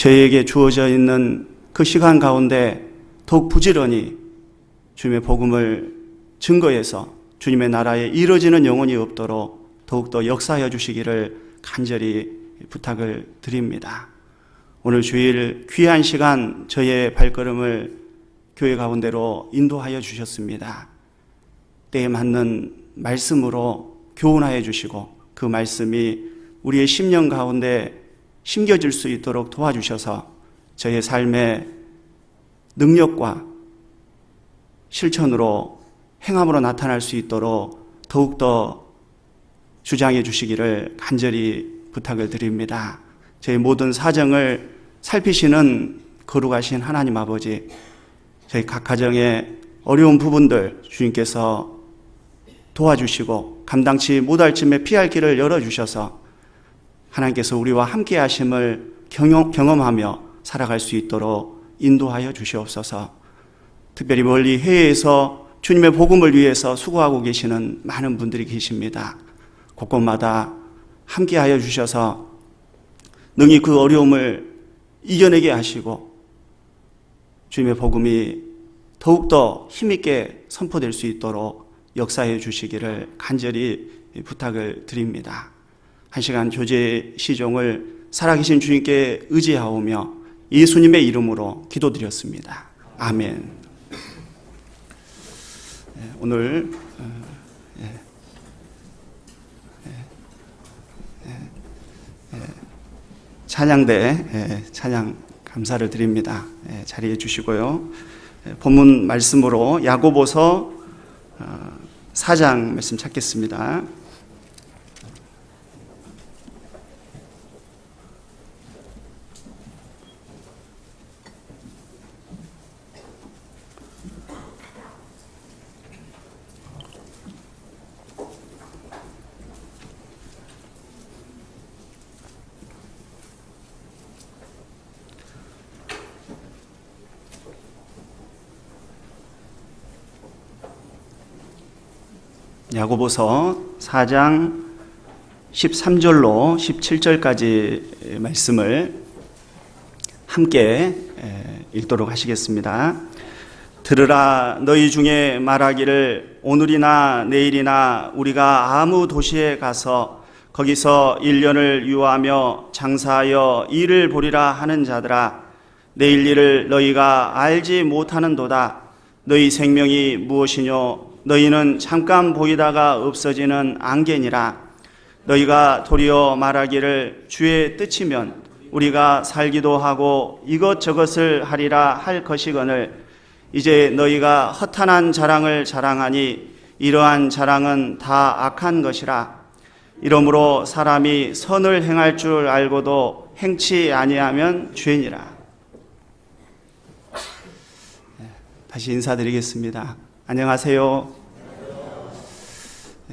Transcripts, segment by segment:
저희에게 주어져 있는 그 시간 가운데 더욱 부지런히 주님의 복음을 증거해서 주님의 나라에 이루어지는 영혼이 없도록 더욱더 역사하여 주시기를 간절히 부탁을 드립니다. 오늘 주일 귀한 시간 저희의 발걸음을 교회 가운데로 인도하여 주셨습니다. 때에 맞는 말씀으로 교훈하여 주시고 그 말씀이 우리의 심령 가운데 심겨질 수 있도록 도와주셔서 저희의 삶의 능력과 실천으로 행함으로 나타날 수 있도록 더욱더 주장해 주시기를 간절히 부탁을 드립니다. 저희 모든 사정을 살피시는 거룩하신 하나님 아버지, 저희 각 가정의 어려운 부분들 주님께서 도와주시고 감당치 못할 쯤에 피할 길을 열어주셔서 하나님께서 우리와 함께 하심을 경험하며 살아갈 수 있도록 인도하여 주시옵소서. 특별히 멀리 해외에서 주님의 복음을 위해서 수고하고 계시는 많은 분들이 계십니다. 곳곳마다 함께하여 주셔서 능히 그 어려움을 이겨내게 하시고 주님의 복음이 더욱더 힘있게 선포될 수 있도록 역사해 주시기를 간절히 부탁을 드립니다. 한 시간 교제 시종을 살아계신 주님께 의지하오며 예수님의 이름으로 기도드렸습니다. 아멘. 오늘 찬양대 찬양 감사를 드립니다. 자리해 주시고요. 본문 말씀으로 야고보서 4장 말씀 찾겠습니다. 야고보서 4장 13절로 17절까지 말씀을 함께 읽도록 하시겠습니다. 들으라, 너희 중에 말하기를 오늘이나 내일이나 우리가 아무 도시에 가서 거기서 1년을 유하며 장사하여 일을 보리라 하는 자들아, 내일 일을 너희가 알지 못하는도다. 너희 생명이 무엇이뇨? 너희는 잠깐 보이다가 없어지는 안개니라. 너희가 도리어 말하기를 주의 뜻이면 우리가 살기도 하고 이것저것을 하리라 할 것이거늘 이제 너희가 허탄한 자랑을 자랑하니 이러한 자랑은 다 악한 것이라. 이러므로 사람이 선을 행할 줄 알고도 행치 아니하면 죄니라. 다시 인사드리겠습니다. 안녕하세요.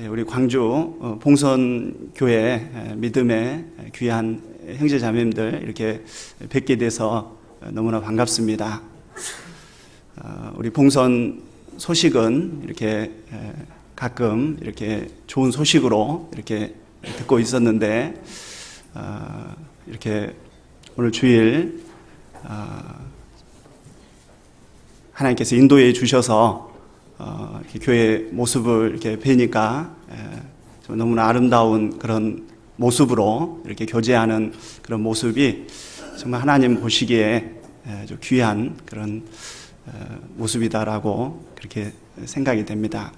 우리 광주 봉선교회 믿음의 귀한 형제자매님들 이렇게 뵙게 돼서 너무나 반갑습니다. 우리 봉선 소식은 이렇게 가끔 이렇게 좋은 소식으로 이렇게 듣고 있었는데 이렇게 오늘 주일 하나님께서 인도해 주셔서 이렇게 교회 모습을 이렇게 뵈니까 너무나 아름다운 그런 모습으로 이렇게 교제하는 그런 모습이 정말 하나님 보시기에 좀 귀한 그런 모습이다라고 그렇게 생각이 됩니다.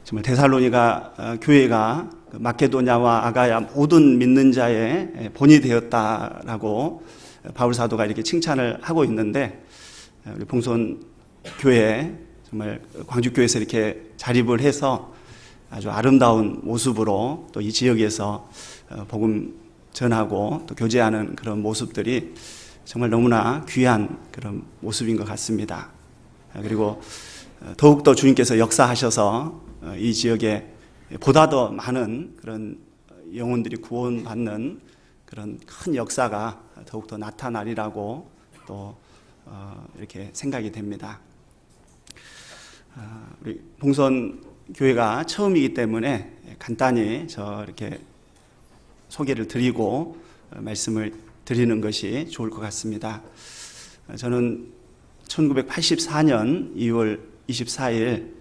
정말 데살로니가 교회가 마케도냐와 아가야 모든 믿는 자의 본이 되었다라고 바울 사도가 이렇게 칭찬을 하고 있는데, 우리 봉선 교회 정말 광주 교회에서 이렇게 자립을 해서 아주 아름다운 모습으로 또 이 지역에서 복음 전하고 또 교제하는 그런 모습들이 정말 너무나 귀한 그런 모습인 것 같습니다. 그리고 더욱더 주님께서 역사하셔서 이 지역에 보다 더 많은 그런 영혼들이 구원받는 그런 큰 역사가 더욱더 나타나리라고 또 이렇게 생각이 됩니다. 우리 봉선 교회가 처음이기 때문에 간단히 저 이렇게 소개를 드리고 말씀을 드리는 것이 좋을 것 같습니다. 저는 1984년 2월 24일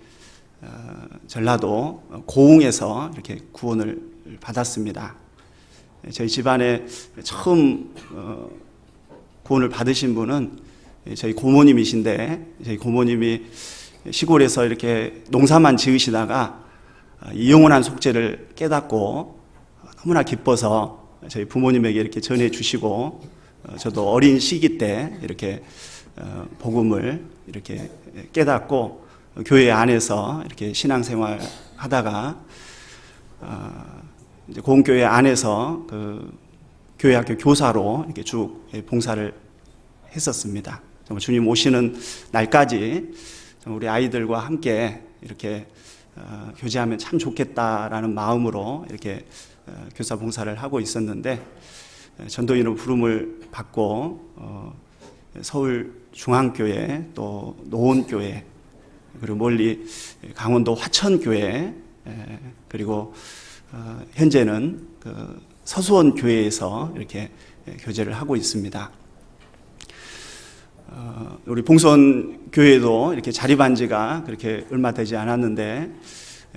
전라도 고흥에서 이렇게 구원을 받았습니다. 저희 집안에 처음 구원을 받으신 분은 저희 고모님이신데, 저희 고모님이 시골에서 이렇게 농사만 지으시다가 이 영원한 속죄를 깨닫고 너무나 기뻐서 저희 부모님에게 이렇게 전해 주시고, 저도 어린 시기 때 이렇게 복음을 이렇게 깨닫고 교회 안에서 이렇게 신앙생활 하다가 이제 공교회 안에서 그 교회학교 교사로 이렇게 쭉 봉사를 했었습니다. 정말 주님 오시는 날까지 우리 아이들과 함께 이렇게 교제하면 참 좋겠다라는 마음으로 이렇게 교사 봉사를 하고 있었는데, 전도인으로 부름을 받고 서울 중앙교회, 또 노원교회, 그리고 멀리 강원도 화천교회, 그리고 현재는 그 서수원 교회에서 이렇게 교제를 하고 있습니다. 우리 봉선 교회도 이렇게 자립한 지가 그렇게 얼마 되지 않았는데,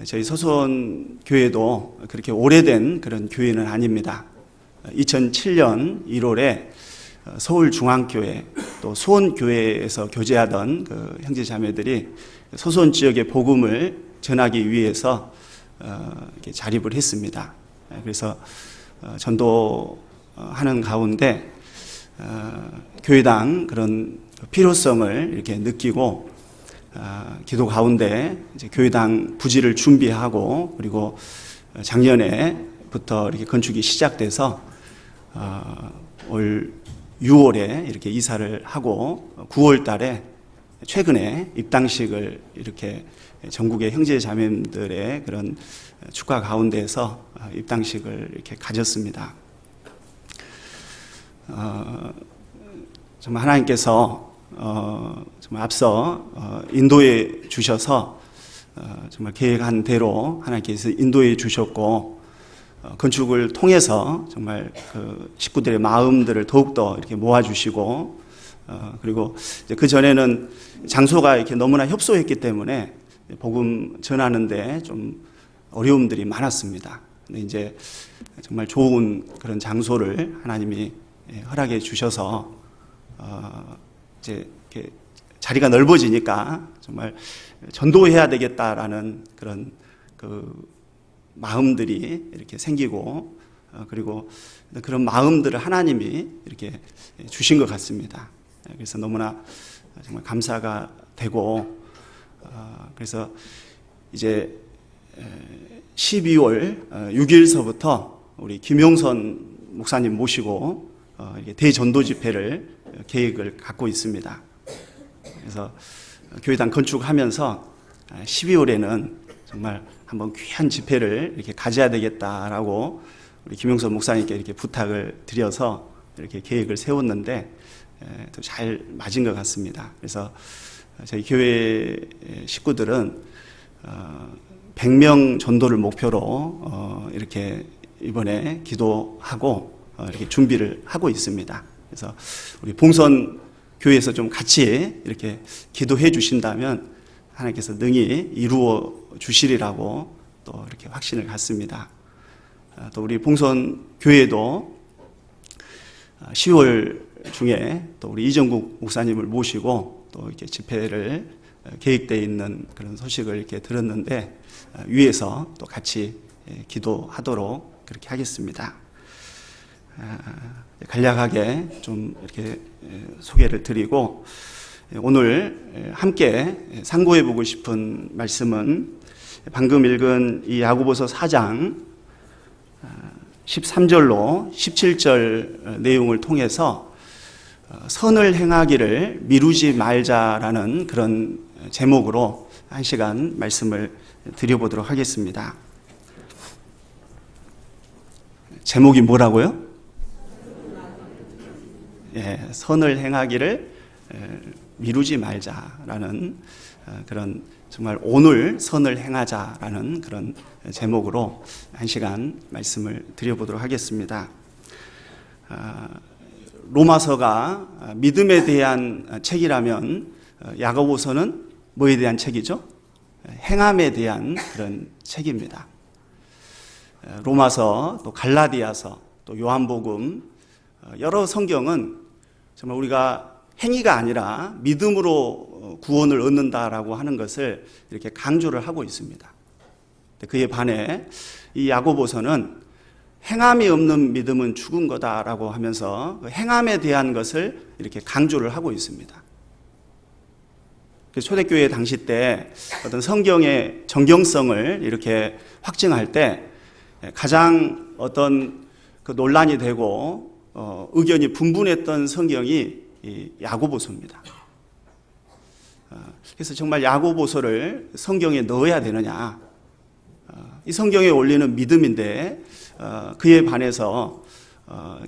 저희 서수원 교회도 그렇게 오래된 그런 교회는 아닙니다. 2007년 1월에 서울중앙교회 또 수원교회에서 교제하던 그 형제자매들이 서수원 지역의 복음을 전하기 위해서 이렇게 자립을 했습니다. 그래서 전도하는 가운데 교회당 그런 필요성을 이렇게 느끼고 기도 가운데 이제 교회당 부지를 준비하고, 그리고 작년에부터 이렇게 건축이 시작돼서 올 6월에 이렇게 이사를 하고 9월 달에 최근에 입당식을 이렇게 전국의 형제 자매들의 그런 축하 가운데서 입당식을 이렇게 가졌습니다. 정말 하나님께서 정말 앞서 인도해 주셔서 정말 계획한 대로 하나님께서 인도해 주셨고, 건축을 통해서 정말 그 식구들의 마음들을 더욱더 이렇게 모아주시고, 그리고 그 전에는 장소가 이렇게 너무나 협소했기 때문에 복음 전하는데 좀 어려움들이 많았습니다. 근데 이제 정말 좋은 그런 장소를 하나님이 허락해 주셔서 이제 이렇게 자리가 넓어지니까 정말 전도해야 되겠다라는 그런 그 마음들이 이렇게 생기고, 그리고 그런 마음들을 하나님이 이렇게 주신 것 같습니다. 그래서 너무나 정말 감사가 되고, 그래서 이제 12월 6일서부터 우리 김용선 목사님 모시고 대전도 집회를 계획을 갖고 있습니다. 그래서 교회당 건축하면서 12월에는 정말 한번 귀한 집회를 이렇게 가져야 되겠다라고 우리 김용선 목사님께 이렇게 부탁을 드려서 이렇게 계획을 세웠는데 또 잘 맞은 것 같습니다. 그래서 저희 교회 식구들은 100명 전도를 목표로 이렇게 이번에 기도하고 이렇게 준비를 하고 있습니다. 그래서 우리 봉선 교회에서 좀 같이 이렇게 기도해 주신다면 하나님께서 능히 이루어 주시리라고 또 이렇게 확신을 갖습니다. 또 우리 봉선 교회도 10월 중에 또 우리 이정국 목사님을 모시고 또 이렇게 집회를 계획되어 있는 그런 소식을 이렇게 들었는데, 위에서 또 같이 기도하도록 그렇게 하겠습니다. 간략하게 좀 이렇게 소개를 드리고, 오늘 함께 상고해 보고 싶은 말씀은 방금 읽은 이 야고보서 4장 13절로 17절 내용을 통해서 선을 행하기를 미루지 말자라는 그런 제목으로 한 시간 말씀을 드려보도록 하겠습니다. 제목이 뭐라고요? 예, 선을 행하기를 미루지 말자라는 그런 정말 오늘 선을 행하자라는 그런 제목으로 한 시간 말씀을 드려보도록 하겠습니다. 로마서가 믿음에 대한 책이라면 야고보서는 뭐에 대한 책이죠? 행함에 대한 그런 책입니다. 로마서, 또 갈라디아서, 또 요한복음, 여러 성경은 정말 우리가 행위가 아니라 믿음으로 구원을 얻는다라고 하는 것을 이렇게 강조를 하고 있습니다. 그에 반해 이 야고보서는 행함이 없는 믿음은 죽은 거다라고 하면서 행함에 대한 것을 이렇게 강조를 하고 있습니다. 초대교회 당시 때 어떤 성경의 정경성을 이렇게 확증할 때 가장 어떤 그 논란이 되고 의견이 분분했던 성경이 이 야고보서입니다. 그래서 정말 야고보서를 성경에 넣어야 되느냐? 이 성경에 올리는 믿음인데 그에 반해서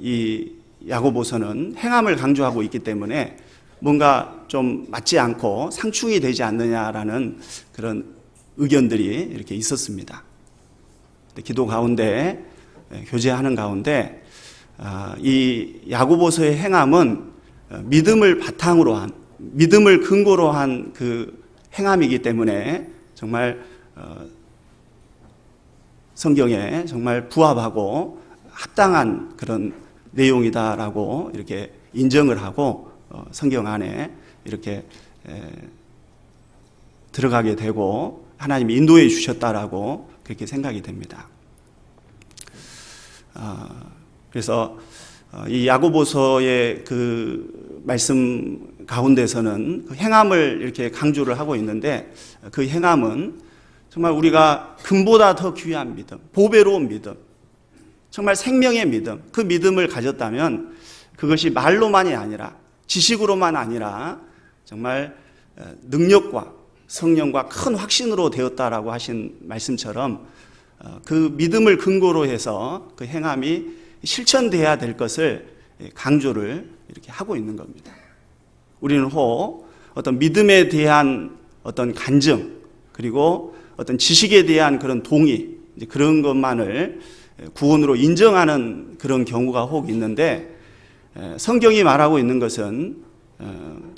이 야고보서는 행함을 강조하고 있기 때문에 뭔가 좀 맞지 않고 상충이 되지 않느냐라는 그런 의견들이 이렇게 있었습니다. 기도 가운데 교제하는 가운데 이 야고보서의 행함은 믿음을 바탕으로 한, 믿음을 근거로 한 그 행함이기 때문에 정말 성경에 정말 부합하고 합당한 그런 내용이다라고 이렇게 인정을 하고 성경 안에 이렇게 들어가게 되고 하나님이 인도해 주셨다라고 그렇게 생각이 됩니다. 그래서 이 야고보서의 그 말씀 가운데서는 그 행함을 이렇게 강조를 하고 있는데 그 행함은 정말 우리가 금보다 더 귀한 믿음, 보배로운 믿음, 정말 생명의 믿음, 그 믿음을 가졌다면 그것이 말로만이 아니라 지식으로만 아니라 정말 능력과 성령과 큰 확신으로 되었다라고 하신 말씀처럼 그 믿음을 근거로 해서 그 행함이 실천돼야 될 것을 강조를 이렇게 하고 있는 겁니다. 우리는 혹 어떤 믿음에 대한 어떤 간증 그리고 어떤 지식에 대한 그런 동의 그런 것만을 구원으로 인정하는 그런 경우가 혹 있는데 성경이 말하고 있는 것은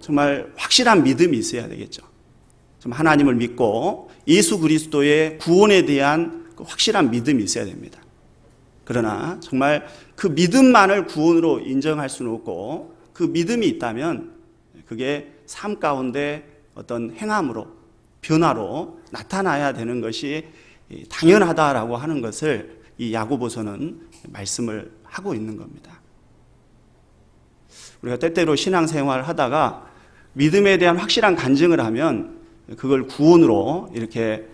정말 확실한 믿음이 있어야 되겠죠. 하나님을 믿고 예수 그리스도의 구원에 대한 확실한 믿음이 있어야 됩니다. 그러나 정말 그 믿음만을 구원으로 인정할 수는 없고 그 믿음이 있다면 그게 삶 가운데 어떤 행함으로 변화로 나타나야 되는 것이 당연하다라고 하는 것을 이 야고보서는 말씀을 하고 있는 겁니다. 우리가 때때로 신앙생활을 하다가 믿음에 대한 확실한 간증을 하면 그걸 구원으로 이렇게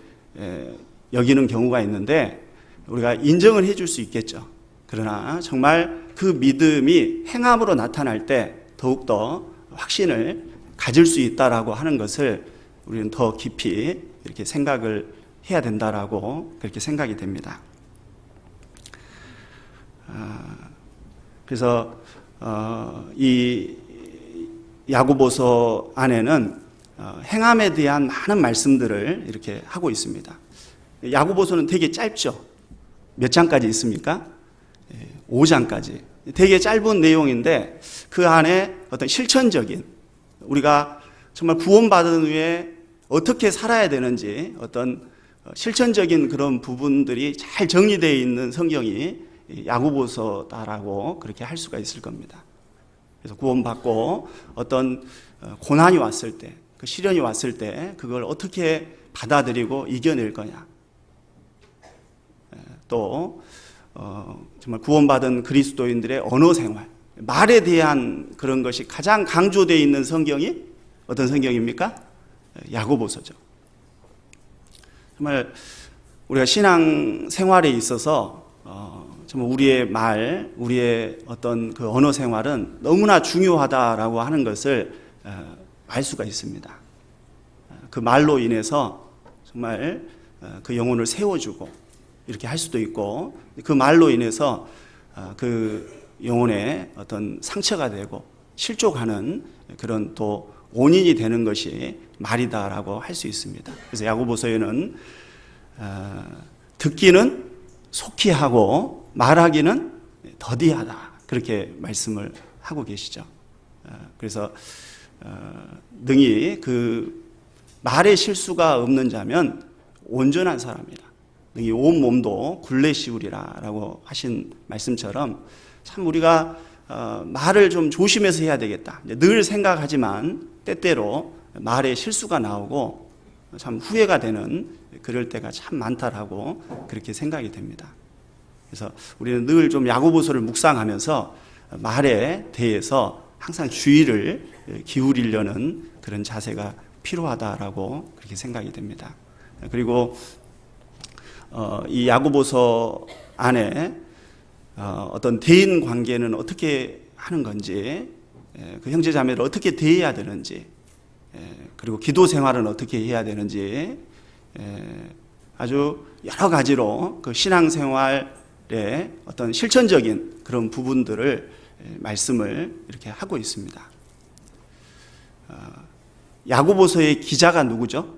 여기는 경우가 있는데 우리가 인정을 해줄 수 있겠죠. 그러나 정말 그 믿음이 행함으로 나타날 때 더욱더 확신을 가질 수 있다라고 하는 것을 우리는 더 깊이 이렇게 생각을 해야 된다라고 그렇게 생각이 됩니다. 그래서 이 야고보서 안에는 행함에 대한 많은 말씀들을 이렇게 하고 있습니다. 야고보서는 되게 짧죠. 몇 장까지 있습니까? 5장까지. 되게 짧은 내용인데 그 안에 어떤 실천적인 우리가 정말 구원받은 후에 어떻게 살아야 되는지 어떤 실천적인 그런 부분들이 잘 정리되어 있는 성경이 야고보서다라고 그렇게 할 수가 있을 겁니다. 그래서 구원받고 어떤 고난이 왔을 때, 그 시련이 왔을 때 그걸 어떻게 받아들이고 이겨낼 거냐. 또 정말 구원받은 그리스도인들의 언어 생활, 말에 대한 그런 것이 가장 강조되어 있는 성경이 어떤 성경입니까? 야고보서죠. 정말 우리가 신앙 생활에 있어서 정말 우리의 말, 우리의 어떤 그 언어 생활은 너무나 중요하다라고 하는 것을 알 수가 있습니다. 그 말로 인해서 정말 그 영혼을 세워주고 이렇게 할 수도 있고 그 말로 인해서 그 영혼에 어떤 상처가 되고 실족하는 그런 또 원인이 되는 것이 말이다라고 할 수 있습니다. 그래서 야고보서에는 듣기는 속히 하고 말하기는 더디하다, 그렇게 말씀을 하고 계시죠. 그래서 능히 그 말에 실수가 없는 자면 온전한 사람이다. 능히 온 몸도 굴레 씌우리라라고 하신 말씀처럼 참 우리가 말을 좀 조심해서 해야 되겠다. 늘 생각하지만 때때로 말에 실수가 나오고 참 후회가 되는 그럴 때가 참 많다라고 그렇게 생각이 됩니다. 그래서 우리는 늘 좀 야고보서를 묵상하면서 말에 대해서 항상 주의를 기울이려는 그런 자세가 필요하다라고 그렇게 생각이 됩니다. 그리고 이 야고보서 안에 어떤 대인 관계는 어떻게 하는 건지, 그 형제 자매를 어떻게 대해야 되는지, 그리고 기도 생활은 어떻게 해야 되는지, 아주 여러 가지로 그 신앙생활의 어떤 실천적인 그런 부분들을 말씀을 이렇게 하고 있습니다. 야고보서의 기자가 누구죠?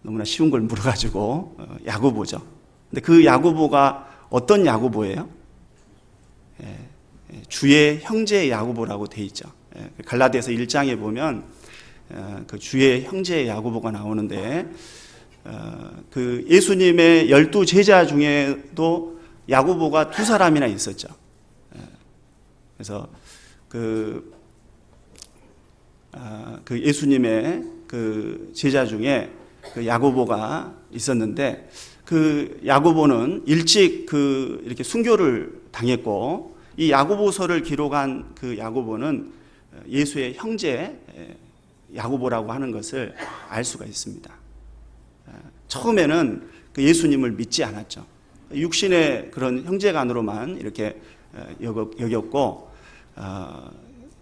너무나 쉬운 걸 물어가지고 야고보죠. 근데 그 야고보가 어떤 야고보예요? 주의 형제 야고보라고 돼 있죠. 갈라디아서 1장에 보면 그 주의 형제 야고보가 나오는데, 그 예수님의 12제자 중에도 야고보가 2사람이나 있었죠. 그래서 그 예수님의 그 제자 중에 그 야고보가 있었는데, 그 야고보는 일찍 이렇게 순교를 당했고, 이 야고보서를 기록한 그 야고보는 예수의 형제 야고보라고 하는 것을 알 수가 있습니다. 처음에는 그 예수님을 믿지 않았죠. 육신의 그런 형제간으로만 이렇게 여겼고,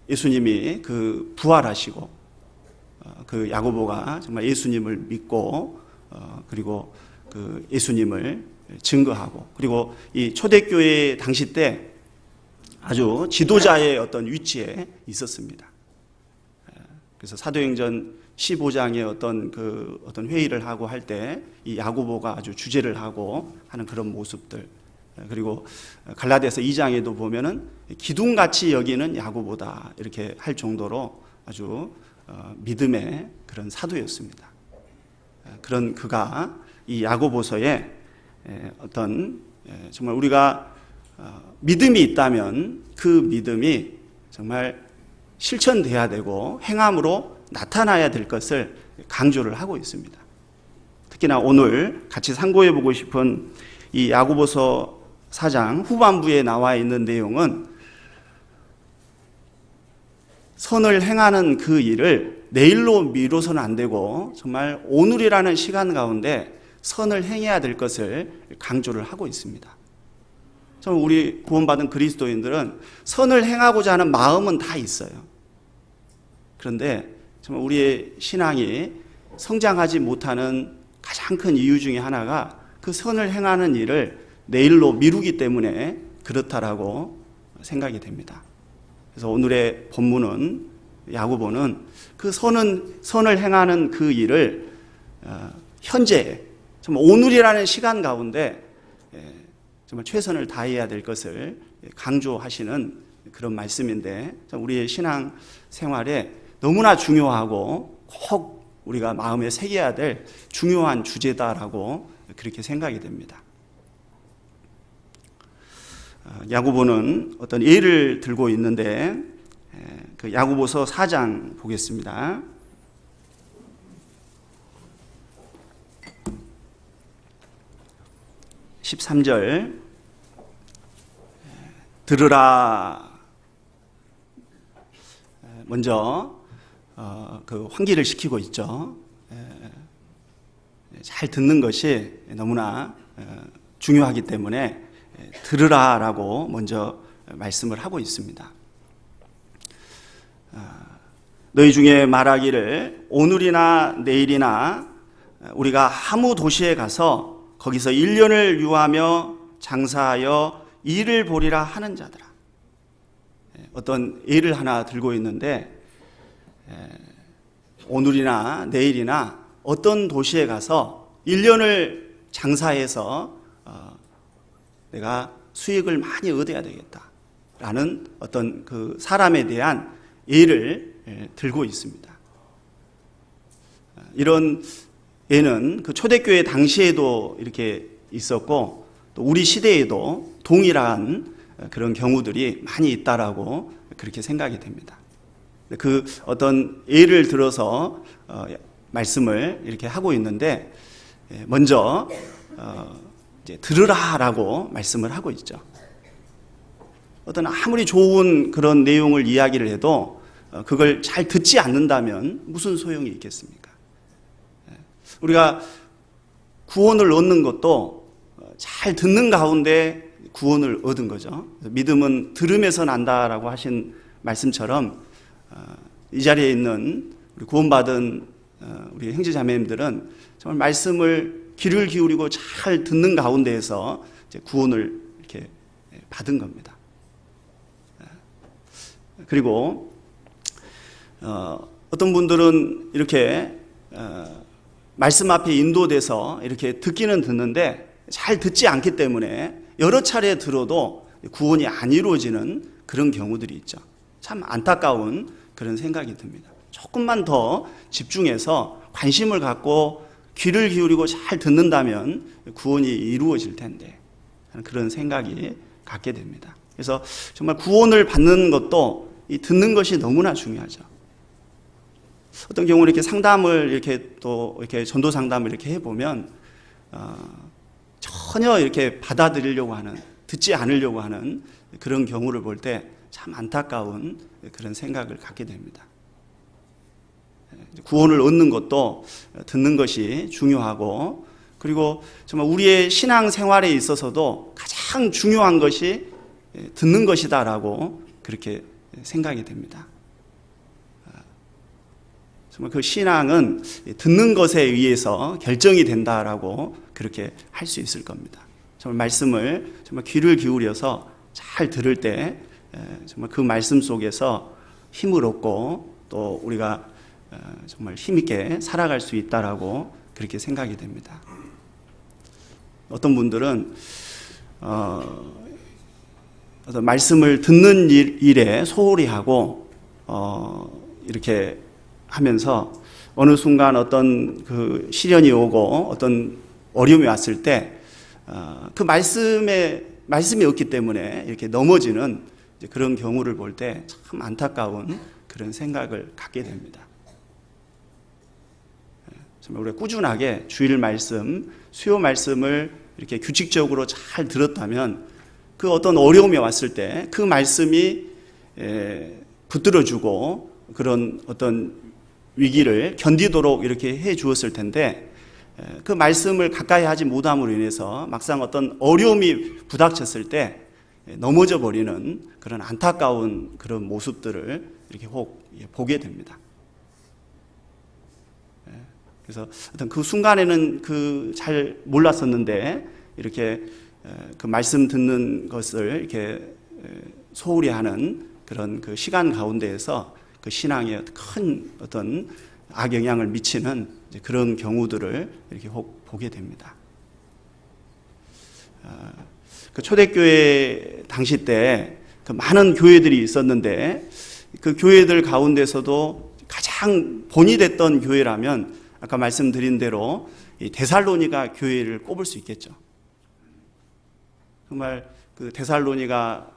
예수님이 그 부활하시고, 그 야고보가 정말 예수님을 믿고, 그리고 그 예수님을 증거하고, 그리고 이 초대교회 당시 때 아주 지도자의 어떤 위치에 있었습니다. 그래서 사도행전 15장에 어떤 회의를 하고 할 때 이 야고보가 아주 주재를 하고 하는 그런 모습들, 그리고 갈라디아서 2장에도 보면은 기둥같이 여기는 야고보다 이렇게 할 정도로 아주 믿음의 그런 사도였습니다. 그런 그가 이 야고보서에 어떤 정말 우리가 믿음이 있다면 그 믿음이 정말 실천돼야 되고 행함으로 나타나야 될 것을 강조를 하고 있습니다. 특히나 오늘 같이 상고해 보고 싶은 이 야고보서 4장 후반부에 나와 있는 내용은 선을 행하는 그 일을 내일로 미뤄서는 안 되고 정말 오늘이라는 시간 가운데 선을 행해야 될 것을 강조를 하고 있습니다. 정말 우리 구원받은 그리스도인들은 선을 행하고자 하는 마음은 다 있어요. 그런데 정말 우리의 신앙이 성장하지 못하는 가장 큰 이유 중에 하나가 그 선을 행하는 일을 내일로 미루기 때문에 그렇다라고 생각이 됩니다. 그래서 오늘의 본문은 야고보는 그 선을 행하는 그 일을 현재 정말 오늘이라는 시간 가운데 정말 최선을 다해야 될 것을 강조하시는 그런 말씀인데, 우리의 신앙 생활에 너무나 중요하고 꼭 우리가 마음에 새겨야 될 중요한 주제다라고 그렇게 생각이 됩니다. 야고보는 어떤 예를 들고 있는데, 그 야고보서 4장 보겠습니다. 13절 들으라. 먼저 그 환기를 시키고 있죠. 잘 듣는 것이 너무나 중요하기 때문에 들으라라고 먼저 말씀을 하고 있습니다. 너희 중에 말하기를 오늘이나 내일이나 우리가 아무 도시에 가서 거기서 1년을 유하며 장사하여 일을 보리라 하는 자들아. 어떤 예를 하나 들고 있는데, 오늘이나 내일이나 어떤 도시에 가서 1년을 장사해서 내가 수익을 많이 얻어야 되겠다라는 어떤 그 사람에 대한 예를 들고 있습니다. 이런 예는 그 초대교회 당시에도 이렇게 있었고, 또 우리 시대에도 동일한 그런 경우들이 많이 있다라고 그렇게 생각이 됩니다. 그 어떤 예를 들어서 말씀을 이렇게 하고 있는데, 먼저 이제 들으라라고 말씀을 하고 있죠. 어떤 아무리 좋은 그런 내용을 이야기를 해도 그걸 잘 듣지 않는다면 무슨 소용이 있겠습니까? 우리가 구원을 얻는 것도 잘 듣는 가운데 구원을 얻은 거죠. 믿음은 들음에서 난다라고 하신 말씀처럼 이 자리에 있는 우리 구원받은 우리 형제자매님들은 정말 말씀을 귀를 기울이고 잘 듣는 가운데에서 이제 구원을 이렇게 받은 겁니다. 그리고 어떤 분들은 이렇게 말씀 앞에 인도돼서 이렇게 듣기는 듣는데 잘 듣지 않기 때문에 여러 차례 들어도 구원이 안 이루어지는 그런 경우들이 있죠. 참 안타까운 그런 생각이 듭니다. 조금만 더 집중해서 관심을 갖고 귀를 기울이고 잘 듣는다면 구원이 이루어질 텐데, 그런 생각이 갖게 됩니다. 그래서 정말 구원을 받는 것도 이 듣는 것이 너무나 중요하죠. 어떤 경우는 이렇게 상담을 이렇게 또 이렇게 전도 상담을 이렇게 해보면 전혀 이렇게 받아들이려고 하는, 듣지 않으려고 하는 그런 경우를 볼 때 참 안타까운 그런 생각을 갖게 됩니다. 구원을 얻는 것도 듣는 것이 중요하고, 그리고 정말 우리의 신앙 생활에 있어서도 가장 중요한 것이 듣는 것이다라고 그렇게 생각이 됩니다. 정말 그 신앙은 듣는 것에 의해서 결정이 된다라고 그렇게 할 수 있을 겁니다. 정말 말씀을 정말 귀를 기울여서 잘 들을 때 정말 그 말씀 속에서 힘을 얻고 또 우리가 정말 힘있게 살아갈 수 있다라고 그렇게 생각이 됩니다. 어떤 분들은 어떤 말씀을 듣는 일에 소홀히 하고 이렇게 하면서 어느 순간 어떤 그 시련이 오고 어떤 어려움이 왔을 때 그 말씀이 없기 때문에 이렇게 넘어지는 그런 경우를 볼 때 참 안타까운 그런 생각을 갖게 됩니다. 정말 우리가 꾸준하게 주일 말씀, 수요 말씀을 이렇게 규칙적으로 잘 들었다면 그 어떤 어려움이 왔을 때 그 말씀이 붙들어주고 그런 어떤 위기를 견디도록 이렇게 해 주었을 텐데, 그 말씀을 가까이 하지 못함으로 인해서 막상 어떤 어려움이 부닥쳤을 때 넘어져 버리는 그런 안타까운 그런 모습들을 이렇게 혹 보게 됩니다. 그래서 어떤 그 순간에는 그 잘 몰랐었는데 이렇게 그 말씀 듣는 것을 이렇게 소홀히 하는 그런 그 시간 가운데에서 그 신앙에 큰 어떤 악영향을 미치는 그런 경우들을 이렇게 혹 보게 됩니다. 그 초대교회 당시 때 그 많은 교회들이 있었는데 그 교회들 가운데서도 가장 본이 됐던 교회라면 아까 말씀드린 대로 이 데살로니가 교회를 꼽을 수 있겠죠. 정말 그 데살로니가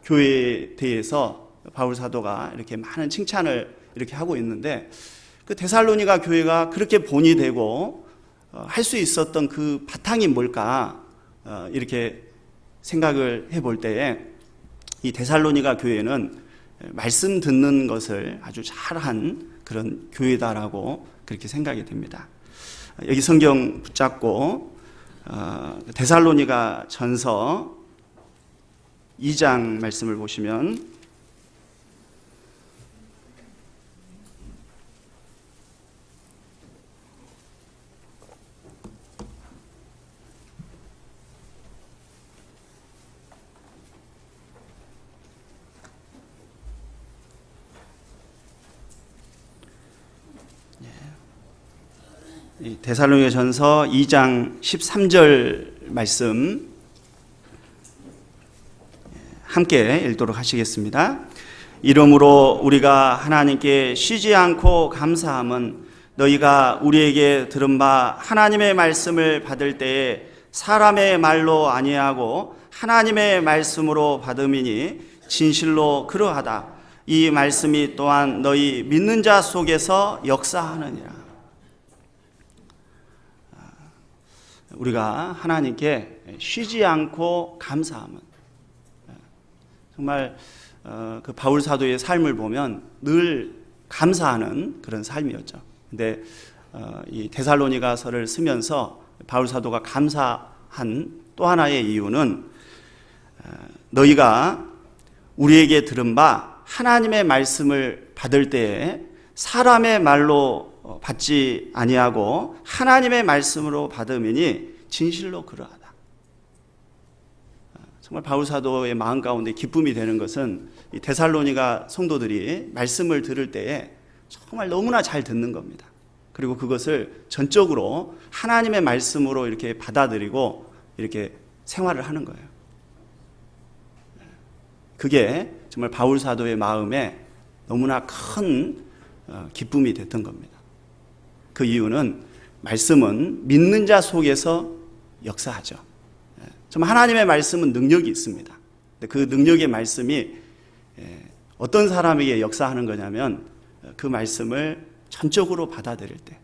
교회에 대해서 바울 사도가 이렇게 많은 칭찬을 이렇게 하고 있는데, 그 데살로니가 교회가 그렇게 본이 되고 할 수 있었던 그 바탕이 뭘까 이렇게 생각을 해볼 때에 이 데살로니가 교회는 말씀 듣는 것을 아주 잘한 그런 교회다라고 그렇게 생각이 됩니다. 여기 성경 붙잡고 데살로니가 전서 2장 말씀을 보시면 데살로니가전서 2장 13절 말씀 함께 읽도록 하시겠습니다. 이러므로 우리가 하나님께 쉬지 않고 감사함은 너희가 우리에게 들은 바 하나님의 말씀을 받을 때에 사람의 말로 아니하고 하나님의 말씀으로 받음이니 진실로 그러하다. 이 말씀이 또한 너희 믿는 자 속에서 역사하느니라. 우리가 하나님께 쉬지 않고 감사함은, 정말 그 바울 사도의 삶을 보면 늘 감사하는 그런 삶이었죠. 근데 이 데살로니가서를 쓰면서 바울 사도가 감사한 또 하나의 이유는 너희가 우리에게 들은 바 하나님의 말씀을 받을 때에 사람의 말로 받지 아니하고 하나님의 말씀으로 받음이니 진실로 그러하다. 정말 바울 사도의 마음 가운데 기쁨이 되는 것은 이 데살로니가 성도들이 말씀을 들을 때에 정말 너무나 잘 듣는 겁니다. 그리고 그것을 전적으로 하나님의 말씀으로 이렇게 받아들이고 이렇게 생활을 하는 거예요. 그게 정말 바울 사도의 마음에 너무나 큰 기쁨이 됐던 겁니다. 그 이유는 말씀은 믿는 자 속에서 역사하죠. 정말 하나님의 말씀은 능력이 있습니다. 그 능력의 말씀이 어떤 사람에게 역사하는 거냐면 그 말씀을 전적으로 받아들일 때,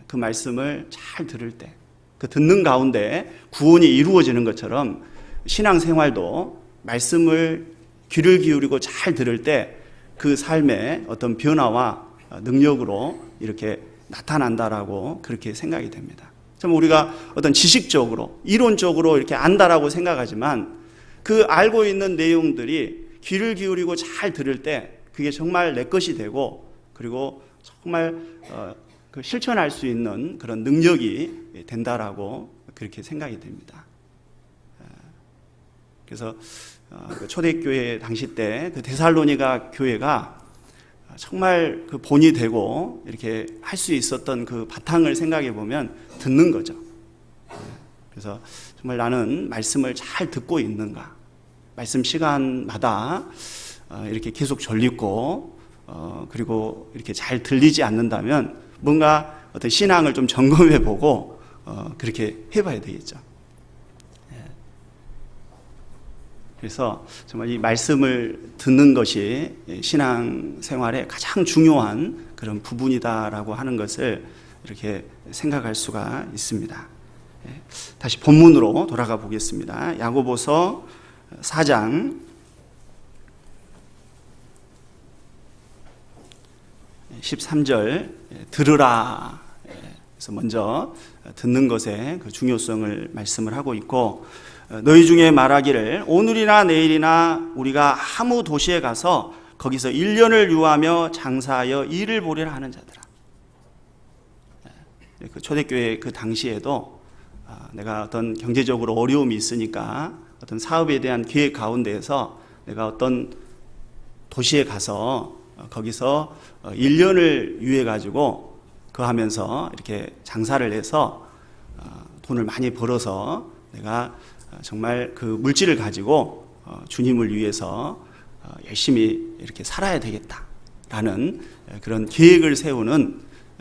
그 말씀을 잘 들을 때, 그 듣는 가운데 구원이 이루어지는 것처럼 신앙생활도 말씀을 귀를 기울이고 잘 들을 때 그 삶의 어떤 변화와 능력으로 이렇게 나타난다라고 그렇게 생각이 됩니다. 참 우리가 어떤 지식적으로, 이론적으로 이렇게 안다라고 생각하지만 그 알고 있는 내용들이 귀를 기울이고 잘 들을 때 그게 정말 내 것이 되고 그리고 정말 실천할 수 있는 그런 능력이 된다라고 그렇게 생각이 됩니다. 그래서 초대교회 당시 때 그 데살로니가 교회가 정말 그 본이 되고 이렇게 할 수 있었던 그 바탕을 생각해 보면 듣는 거죠. 그래서 정말 나는 말씀을 잘 듣고 있는가? 말씀 시간마다 이렇게 계속 전립고 그리고 이렇게 잘 들리지 않는다면 뭔가 어떤 신앙을 좀 점검해 보고 그렇게 해봐야 되겠죠. 그래서 정말 이 말씀을 듣는 것이 신앙 생활의 가장 중요한 그런 부분이다라고 하는 것을 이렇게 생각할 수가 있습니다. 다시 본문으로 돌아가 보겠습니다. 야고보서 4장 13절 들으라. 그래서 먼저 듣는 것의 그 중요성을 말씀을 하고 있고, 너희 중에 말하기를 오늘이나 내일이나 우리가 아무 도시에 가서 거기서 1년을 유하며 장사하여 일을 보리라 하는 자들아. 그 초대교회 그 당시에도 내가 어떤 경제적으로 어려움이 있으니까 어떤 사업에 대한 계획 가운데에서 내가 어떤 도시에 가서 거기서 1년을 유해 가지고 그 하면서 이렇게 장사를 해서 돈을 많이 벌어서 내가 정말 그 물질을 가지고 주님을 위해서 열심히 이렇게 살아야 되겠다라는 그런 계획을 세우는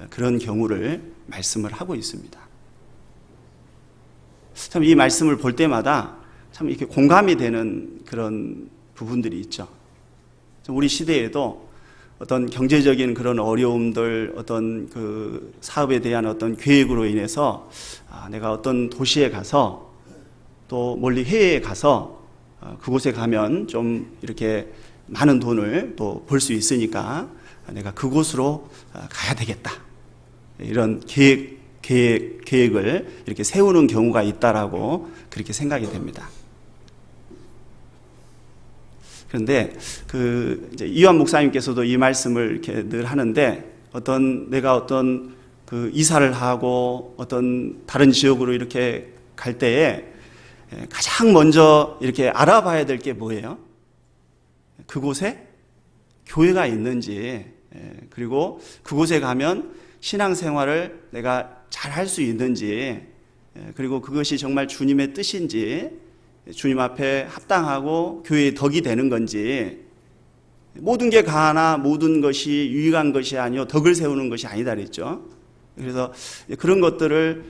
그런 경우를 말씀을 하고 있습니다. 참 이 말씀을 볼 때마다 참 이렇게 공감이 되는 그런 부분들이 있죠. 우리 시대에도 어떤 경제적인 그런 어려움들, 어떤 그 사업에 대한 어떤 계획으로 인해서 내가 어떤 도시에 가서 또 멀리 해외에 가서 그곳에 가면 좀 이렇게 많은 돈을 또 벌 수 있으니까 내가 그곳으로 가야 되겠다. 이런 계획을 이렇게 세우는 경우가 있다라고 그렇게 생각이 됩니다. 그런데 이제 이완 목사님께서도 이 말씀을 이렇게 늘 하는데 내가 어떤 그 이사를 하고 어떤 다른 지역으로 이렇게 갈 때에 가장 먼저 이렇게 알아봐야 될 게 뭐예요? 그곳에 교회가 있는지, 그리고 그곳에 가면 신앙생활을 내가 잘 할 수 있는지, 그리고 그것이 정말 주님의 뜻인지, 주님 앞에 합당하고 교회의 덕이 되는 건지, 모든 게 가하나 모든 것이 유익한 것이 아니요 덕을 세우는 것이 아니다 그랬죠. 그래서 그런 것들을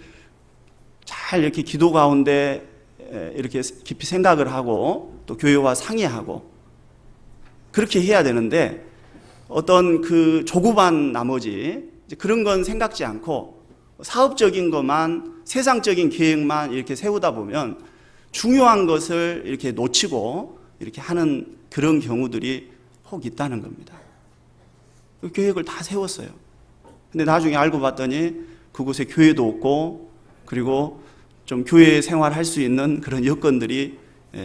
잘 이렇게 기도 가운데 이렇게 깊이 생각을 하고 또 교회와 상의하고 그렇게 해야 되는데, 어떤 그 조급한 나머지 그런 건 생각지 않고 사업적인 것만, 세상적인 계획만 이렇게 세우다 보면 중요한 것을 이렇게 놓치고 이렇게 하는 그런 경우들이 혹 있다는 겁니다. 그 계획을 다 세웠어요. 근데 나중에 알고 봤더니 그곳에 교회도 없고, 그리고 좀 교회 생활할 수 있는 그런 여건들이,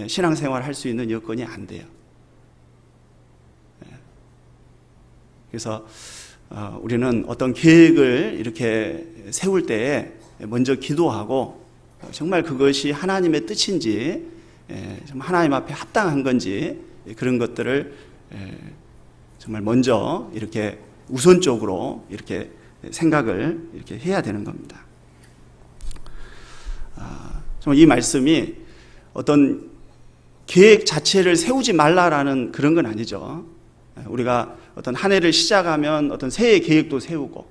신앙생활 할 수 있는 여건이 안 돼요. 그래서 우리는 어떤 계획을 이렇게 세울 때 먼저 기도하고, 정말 그것이 하나님의 뜻인지, 정말 하나님 앞에 합당한 건지, 그런 것들을 정말 먼저 이렇게 우선적으로 이렇게 생각을 이렇게 해야 되는 겁니다. 정말 이 말씀이 어떤 계획 자체를 세우지 말라라는 그런 건 아니죠. 우리가 어떤 한 해를 시작하면 어떤 새해 계획도 세우고,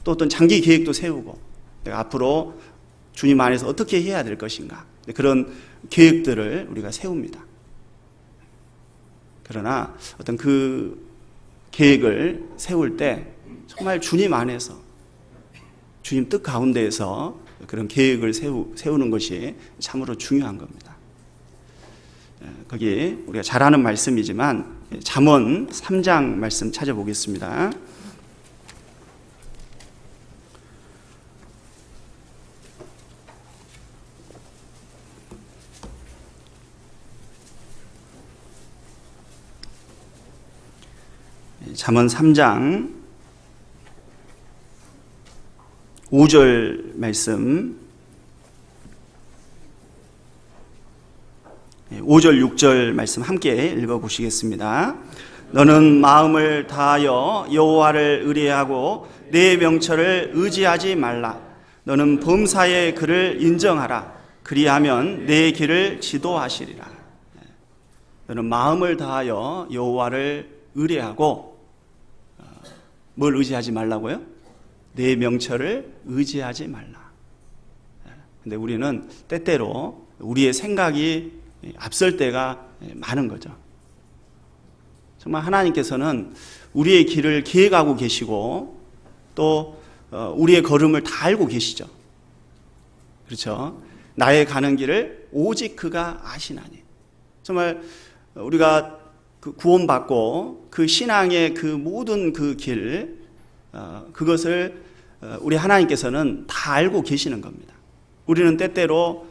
또 어떤 장기 계획도 세우고, 내가 앞으로 주님 안에서 어떻게 해야 될 것인가, 그런 계획들을 우리가 세웁니다. 그러나 어떤 그 계획을 세울 때 정말 주님 안에서, 주님 뜻 가운데에서 그런 계획을 세우는 것이 참으로 중요한 겁니다. 거기 우리가 잘 아는 말씀이지만 잠언 3장 말씀 찾아보겠습니다. 잠언 3장 5절 말씀, 5절 6절 말씀 함께 읽어보시겠습니다. 너는 마음을 다하여 여호와를 의뢰하고 내 명철을 의지하지 말라. 너는 범사의 그를 인정하라. 그리하면 내 길을 지도하시리라. 너는 마음을 다하여 여호와를 의뢰하고, 뭘 의지하지 말라고요? 내 명철을 의지하지 말라. 근데 우리는 때때로 우리의 생각이 앞설 때가 많은 거죠. 정말 하나님께서는 우리의 길을 계획하고 계시고, 또 우리의 걸음을 다 알고 계시죠. 그렇죠? 나의 가는 길을 오직 그가 아시나니. 정말 우리가 그 구원받고 그 신앙의 그 모든 그 길, 그것을 우리 하나님께서는 다 알고 계시는 겁니다. 우리는 때때로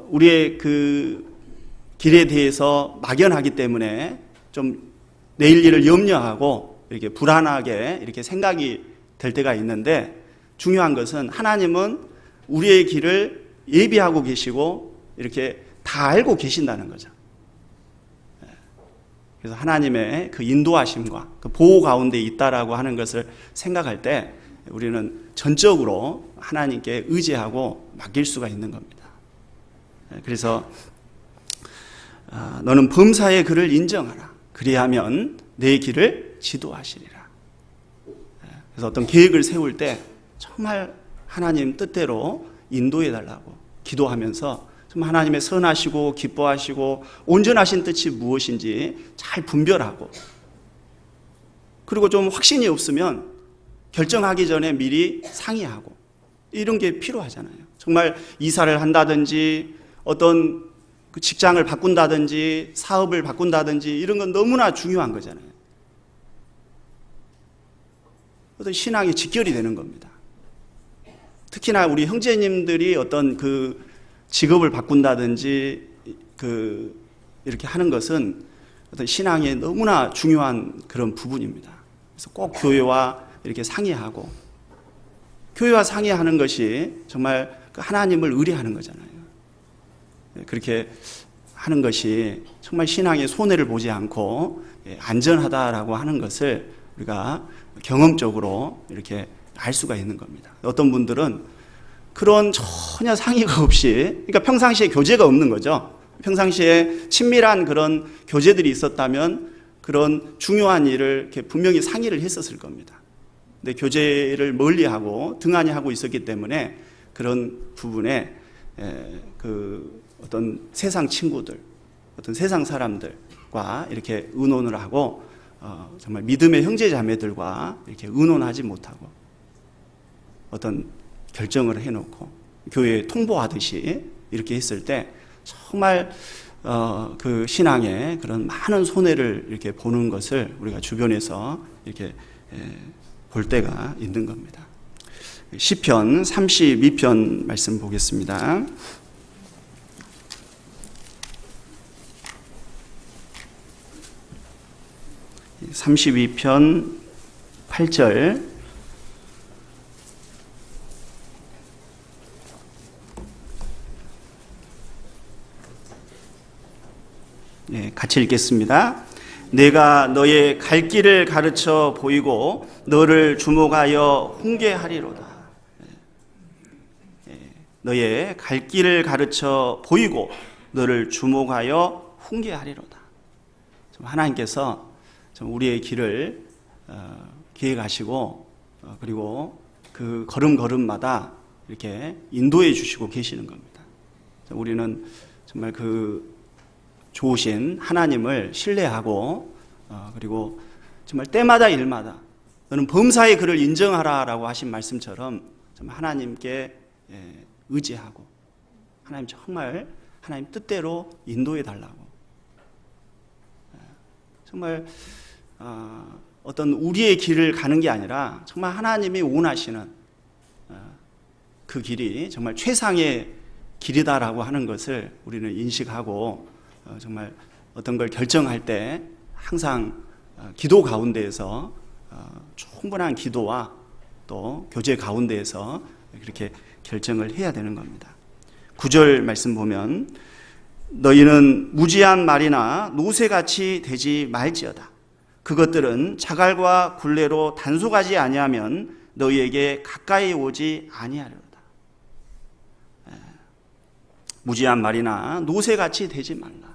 우리의 그 길에 대해서 막연하기 때문에 좀 내일 일을 염려하고 이렇게 불안하게 이렇게 생각이 될 때가 있는데, 중요한 것은 하나님은 우리의 길을 예비하고 계시고 이렇게 다 알고 계신다는 거죠. 그래서 하나님의 그 인도하심과 그 보호 가운데 있다라고 하는 것을 생각할 때 우리는 전적으로 하나님께 의지하고 맡길 수가 있는 겁니다. 그래서 너는 범사의 그를 인정하라. 그리하면 내 길을 지도하시리라. 그래서 어떤 계획을 세울 때 정말 하나님 뜻대로 인도해 달라고 기도하면서 좀 하나님의 선하시고 기뻐하시고 온전하신 뜻이 무엇인지 잘 분별하고, 그리고 좀 확신이 없으면 결정하기 전에 미리 상의하고, 이런 게 필요하잖아요. 정말 이사를 한다든지 어떤 그 직장을 바꾼다든지 사업을 바꾼다든지 이런 건 너무나 중요한 거잖아요. 어떤 신앙이 직결이 되는 겁니다. 특히나 우리 형제님들이 어떤 그 직업을 바꾼다든지 이렇게 하는 것은 어떤 신앙에 너무나 중요한 그런 부분입니다. 그래서 꼭 교회와 이렇게 상의하고, 교회와 상의하는 것이 정말 하나님을 의뢰하는 거잖아요. 그렇게 하는 것이 정말 신앙에 손해를 보지 않고 안전하다라고 하는 것을 우리가 경험적으로 이렇게 알 수가 있는 겁니다. 어떤 분들은 그런 전혀 상의가 없이, 그러니까 평상시에 교제가 없는 거죠. 평상시에 친밀한 그런 교제들이 있었다면 그런 중요한 일을 이렇게 분명히 상의를 했었을 겁니다. 근데 교제를 멀리하고 등한히 하고 있었기 때문에 그런 부분에 그 어떤 세상 친구들, 어떤 세상 사람들과 이렇게 의논을 하고 정말 믿음의 형제 자매들과 이렇게 의논하지 못하고 어떤 결정을 해놓고 교회에 통보하듯이 이렇게 했을 때 정말 그 신앙에 그런 많은 손해를 이렇게 보는 것을 우리가 주변에서 이렇게 볼 때가 있는 겁니다. 시편 32편 말씀 보겠습니다. (32편) 8절. 네, 같이 읽겠습니다. 내가 너의 갈 길을 가르쳐 보이고 너를 주목하여 훈계하리로다. 너의 갈 길을 가르쳐 보이고 너를 주목하여 훈계하리로다. 하나님께서 우리의 길을 계획하시고 그리고 그 걸음걸음마다 이렇게 인도해 주시고 계시는 겁니다. 우리는 정말 그 좋으신 하나님을 신뢰하고 그리고 정말 때마다 일마다 너는 범사의 그를 인정하라라고 하신 말씀처럼 정말 하나님께 의지하고 하나님 정말 하나님 뜻대로 인도해 달라고 정말 어떤 우리의 길을 가는 게 아니라 정말 하나님이 원하시는 그 길이 정말 최상의 길이다라고 하는 것을 우리는 인식하고 정말 어떤 걸 결정할 때 항상 기도 가운데에서 충분한 기도와 또 교제 가운데에서 그렇게 결정을 해야 되는 겁니다. 9절 말씀 보면 너희는 무지한 말이나 노새같이 되지 말지어다. 그것들은 자갈과 굴레로 단속하지 아니하면 너희에게 가까이 오지 아니하리로다. 무지한 말이나 노새같이 되지 말라.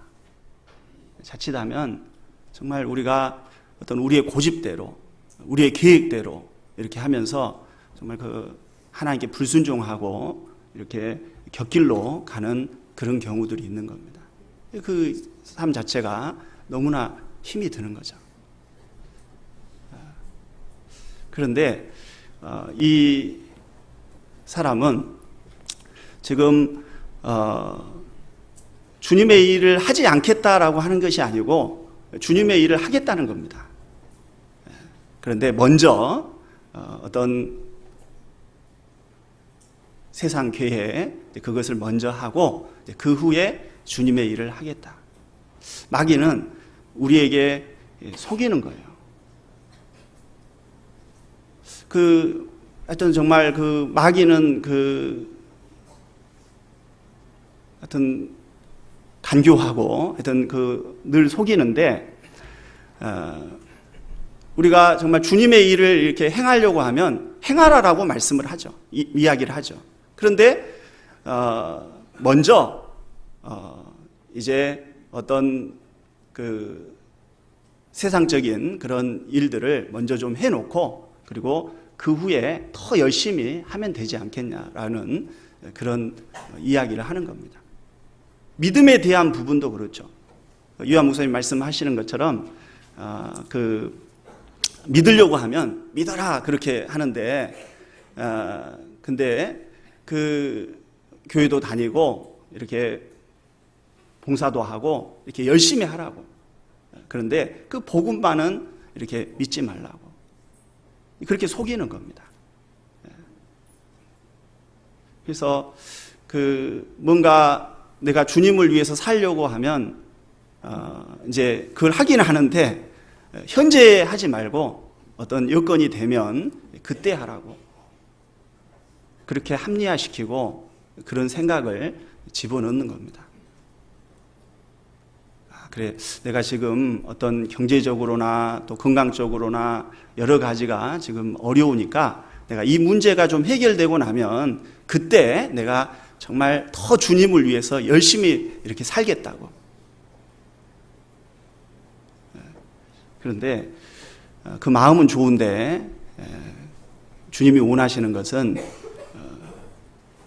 자칫하면 정말 우리가 어떤 우리의 고집대로 우리의 계획대로 이렇게 하면서 정말 그 하나님께 불순종하고 이렇게 곁길로 가는 그런 경우들이 있는 겁니다. 그 삶 자체가 너무나 힘이 드는 거죠. 그런데 이 사람은 지금 주님의 일을 하지 않겠다라고 하는 것이 아니고 주님의 일을 하겠다는 겁니다. 그런데 먼저 어떤 세상 교회에 그것을 먼저 하고 그 후에 주님의 일을 하겠다. 마귀는 우리에게 속이는 거예요. 하여튼 정말 그 마귀는 하여튼 간교하고 하여튼 늘 속이는데 우리가 정말 주님의 일을 이렇게 행하려고 하면 행하라라고 말씀을 하죠. 이야기를 하죠. 그런데 먼저 이제 어떤 그 세상적인 그런 일들을 먼저 좀 해놓고 그리고 그 후에 더 열심히 하면 되지 않겠냐라는 그런 이야기를 하는 겁니다. 믿음에 대한 부분도 그렇죠. 유한 목사님 말씀하시는 것처럼 믿으려고 하면 믿어라 그렇게 하는데 근데 그 교회도 다니고 이렇게 봉사도 하고 이렇게 열심히 하라고. 그런데 그 복음만은 이렇게 믿지 말라고. 그렇게 속이는 겁니다. 그래서 뭔가 내가 주님을 위해서 살려고 하면 이제 그걸 하긴 하는데 현재 하지 말고 어떤 여건이 되면 그때 하라고. 그렇게 합리화시키고 그런 생각을 집어넣는 겁니다. 그래, 내가 지금 어떤 경제적으로나 또 건강적으로나 여러 가지가 지금 어려우니까 내가 이 문제가 좀 해결되고 나면 그때 내가 정말 더 주님을 위해서 열심히 이렇게 살겠다고. 그런데 그 마음은 좋은데 주님이 원하시는 것은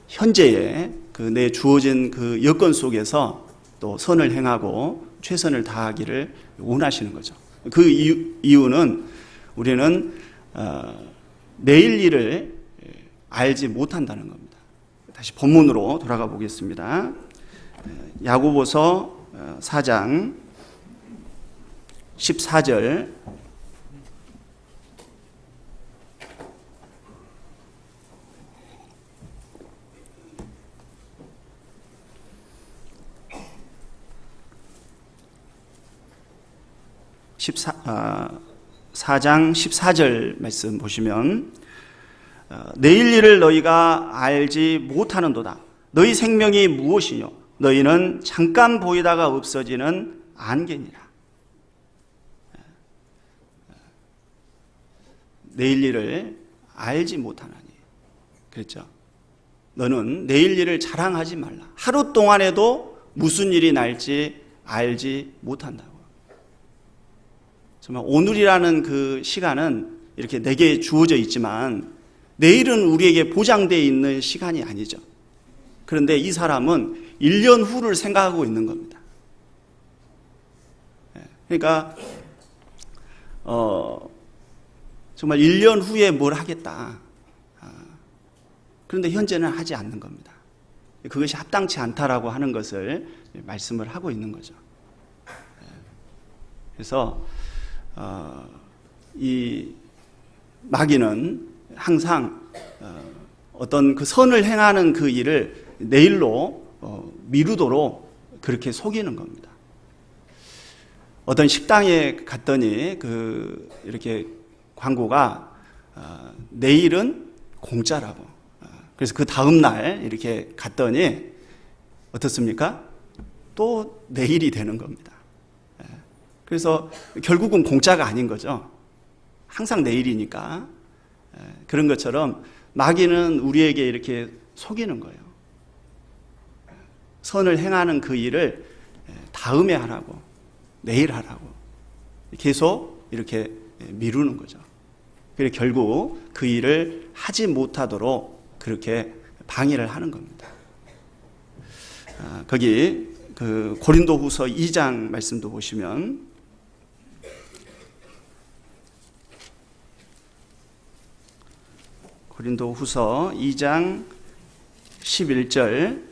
현재의 그 내 주어진 그 여건 속에서 또 선을 행하고 최선을 다하기를 원하시는 거죠. 그 이유는 우리는 내일 일을 알지 못한다는 겁니다. 다시 본문으로 돌아가 보겠습니다. 야고보서 4장 14절 (4장 14절) 말씀 보시면 내일 일을 너희가 알지 못하는도다. 너희 생명이 무엇이뇨? 너희는 잠깐 보이다가 없어지는 안개니라. 내일 일을 알지 못하나니. 그렇죠? 너는 내일 일을 자랑하지 말라. 하루 동안에도 무슨 일이 날지 알지 못한다고. 정말 오늘이라는 그 시간은 이렇게 내게 주어져 있지만 내일은 우리에게 보장되어 있는 시간이 아니죠. 그런데 이 사람은 1년 후를 생각하고 있는 겁니다. 그러니까 정말 1년 후에 뭘 하겠다. 그런데 현재는 하지 않는 겁니다. 그것이 합당치 않다라고 하는 것을 말씀을 하고 있는 거죠. 그래서 이 마귀는 항상 어떤 그 선을 행하는 그 일을 내일로 미루도록 그렇게 속이는 겁니다. 어떤 식당에 갔더니 이렇게 광고가 내일은 공짜라고. 그래서 그 다음 날 이렇게 갔더니 어떻습니까? 또 내일이 되는 겁니다. 그래서 결국은 공짜가 아닌 거죠. 항상 내일이니까. 그런 것처럼 마귀는 우리에게 이렇게 속이는 거예요. 선을 행하는 그 일을 다음에 하라고, 내일 하라고 계속 이렇게 미루는 거죠. 그래서 결국 그 일을 하지 못하도록 그렇게 방해를 하는 겁니다. 거기 그 고린도후서 2장 말씀도 보시면 고린도후서 2장 11절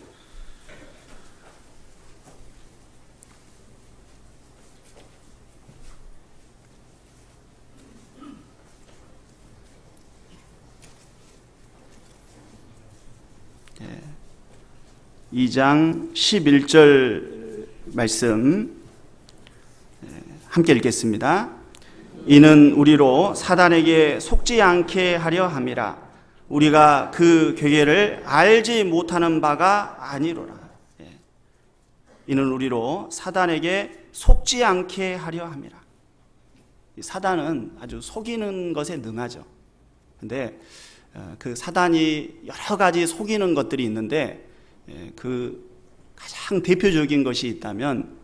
네. 2장 11절 말씀 함께 읽겠습니다. 이는 우리로 사단에게 속지 않게 하려 함이라. 우리가 그 괴계를 알지 못하는 바가 아니로라. 이는 우리로 사단에게 속지 않게 하려 함이라. 사단은 아주 속이는 것에 능하죠. 근데 그 사단이 여러 가지 속이는 것들이 있는데 그 가장 대표적인 것이 있다면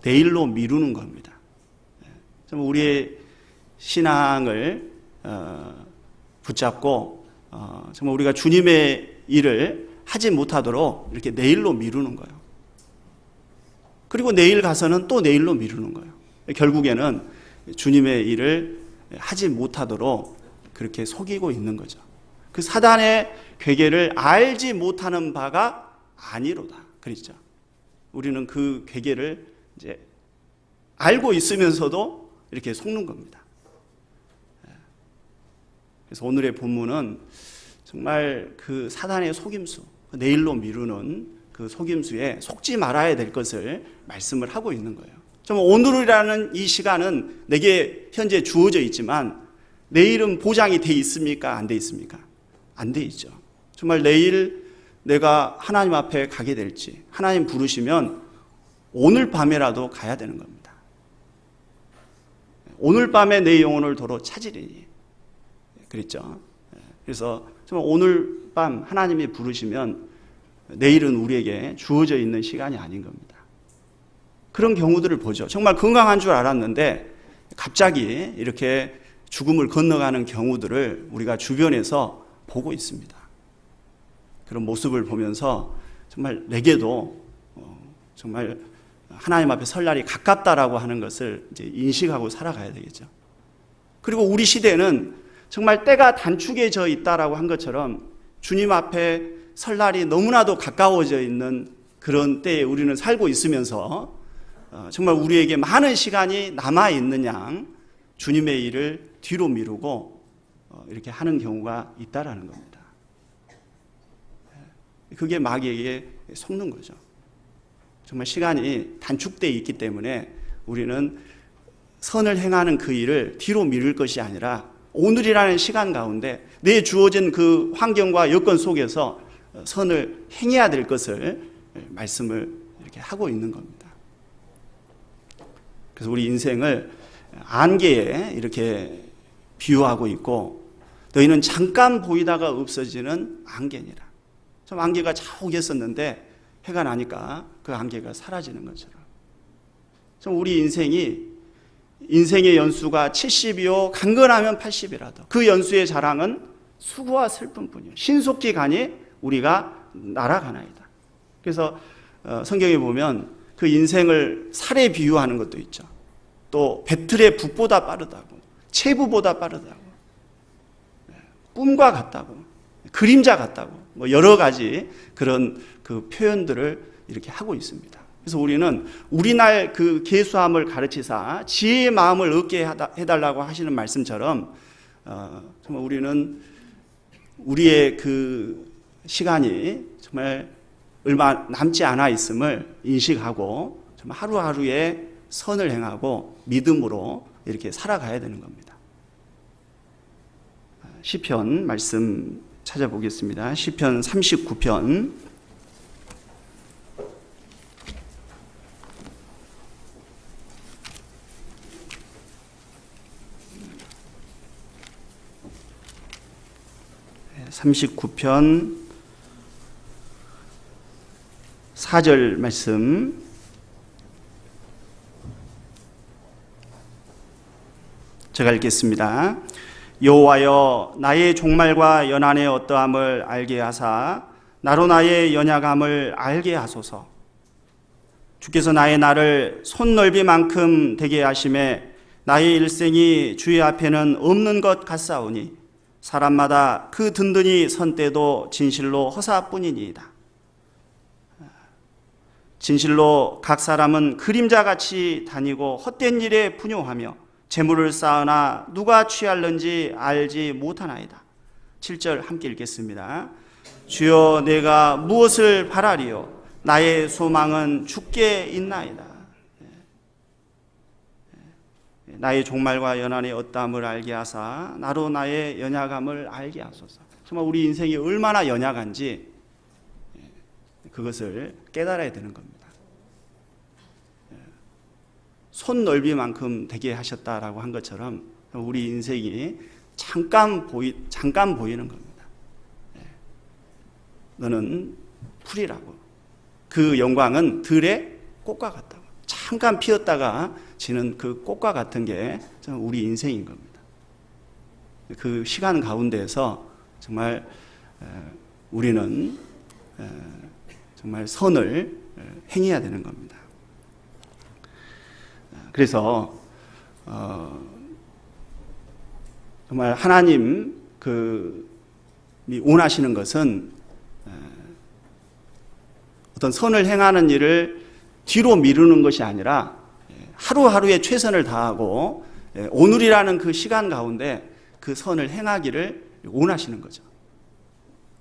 내일로 미루는 겁니다. 정말 우리의 신앙을 붙잡고 정말 우리가 주님의 일을 하지 못하도록 이렇게 내일로 미루는 거예요. 그리고 내일 가서는 또 내일로 미루는 거예요. 결국에는 주님의 일을 하지 못하도록 그렇게 속이고 있는 거죠. 그 사단의 괴계를 알지 못하는 바가 아니로다. 그렇죠. 우리는 그 괴계를 이제 알고 있으면서도 이렇게 속는 겁니다. 그래서 오늘의 본문은 정말 그 사단의 속임수, 내일로 미루는 그 속임수에 속지 말아야 될 것을 말씀을 하고 있는 거예요. 정말 오늘이라는 이 시간은 내게 현재 주어져 있지만 내일은 보장이 돼 있습니까? 안 돼 있습니까? 안 돼 있죠. 정말 내일 내가 하나님 앞에 가게 될지 하나님 부르시면 오늘 밤에라도 가야 되는 겁니다. 오늘 밤에 내 영혼을 도로 찾으리니 그랬죠. 그래서 정말 오늘 밤 하나님이 부르시면 내일은 우리에게 주어져 있는 시간이 아닌 겁니다. 그런 경우들을 보죠. 정말 건강한 줄 알았는데 갑자기 이렇게 죽음을 건너가는 경우들을 우리가 주변에서 보고 있습니다. 그런 모습을 보면서 정말 내게도 정말 하나님 앞에 설 날이 가깝다라고 하는 것을 이제 인식하고 살아가야 되겠죠. 그리고 우리 시대는 정말 때가 단축해져 있다라고 한 것처럼 주님 앞에 설 날이 너무나도 가까워져 있는 그런 때에 우리는 살고 있으면서 정말 우리에게 많은 시간이 남아있는 양 주님의 일을 뒤로 미루고 이렇게 하는 경우가 있다라는 겁니다. 그게 마귀에게 속는 거죠. 정말 시간이 단축되어 있기 때문에 우리는 선을 행하는 그 일을 뒤로 미룰 것이 아니라 오늘이라는 시간 가운데 내 주어진 그 환경과 여건 속에서 선을 행해야 될 것을 말씀을 이렇게 하고 있는 겁니다. 그래서 우리 인생을 안개에 이렇게 비유하고 있고 너희는 잠깐 보이다가 없어지는 안개니라. 좀 안개가 자욱했었는데 해가 나니까 그 안개가 사라지는 것처럼 좀 우리 인생의 연수가 70이요 강건하면 80이라도 그 연수의 자랑은 수고와 슬픔뿐이요 신속히 가니 우리가 날아가나이다. 그래서 성경에 보면 그 인생을 살에 비유하는 것도 있죠. 또 배틀의 북보다 빠르다고, 체부보다 빠르다고, 꿈과 같다고, 그림자 같다고, 뭐 여러 가지 그런 그 표현들을 이렇게 하고 있습니다. 그래서 우리는 우리날 그 계수함을 가르치사 지혜의 마음을 얻게 해달라고 하시는 말씀처럼 정말 우리는 우리의 그 시간이 정말 얼마 남지 않아 있음을 인식하고 정말 하루하루에 선을 행하고 믿음으로 이렇게 살아가야 되는 겁니다. 시편 말씀 찾아보겠습니다. 시편 39편 39편 4절 말씀 제가 읽겠습니다. 여호와여 나의 종말과 연한의 어떠함을 알게 하사 나로 나의 연약함을 알게 하소서. 주께서 나의 날을 손넓이만큼 되게 하심에 나의 일생이 주의 앞에는 없는 것 같사오니 사람마다 그 든든히 선 때도 진실로 허사뿐이니이다. 진실로 각 사람은 그림자같이 다니고 헛된 일에 분요하며 재물을 쌓으나 누가 취할는지 알지 못하나이다. 7절 함께 읽겠습니다. 주여 내가 무엇을 바라리요 나의 소망은 주께 있나이다. 나의 종말과 연한의 어떠함을 알게 하사 나로 나의 연약함을 알게 하소서. 정말 우리 인생이 얼마나 연약한지 그것을 깨달아야 되는 겁니다. 손 넓이만큼 되게 하셨다라고 한 것처럼 우리 인생이 잠깐 보이는 겁니다. 너는 풀이라고. 그 영광은 들의 꽃과 같다고. 잠깐 피었다가 지는 그 꽃과 같은 게 우리 인생인 겁니다. 그 시간 가운데에서 정말 우리는 정말 선을 행해야 되는 겁니다. 그래서 정말 하나님 원하시는 것은 어떤 선을 행하는 일을 뒤로 미루는 것이 아니라 하루하루에 최선을 다하고 오늘이라는 그 시간 가운데 그 선을 행하기를 원하시는 거죠.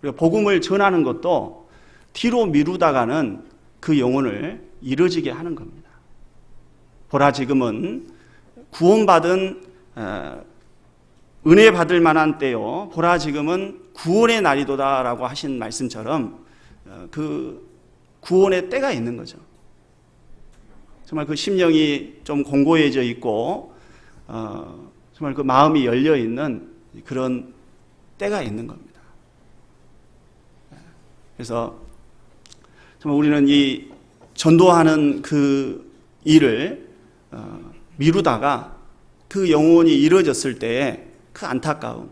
그리고 복음을 전하는 것도 뒤로 미루다가는 그 영혼을 이루어지게 하는 겁니다. 보라 지금은 구원받은 은혜 받을 만한 때요. 보라 지금은 구원의 날이도다라고 하신 말씀처럼 그 구원의 때가 있는 거죠. 정말 그 심령이 좀 공고해져 있고 정말 그 마음이 열려 있는 그런 때가 있는 겁니다. 그래서 정말 우리는 이 전도하는 그 일을 미루다가 그 영혼이 이루어졌을 때의 그 안타까움,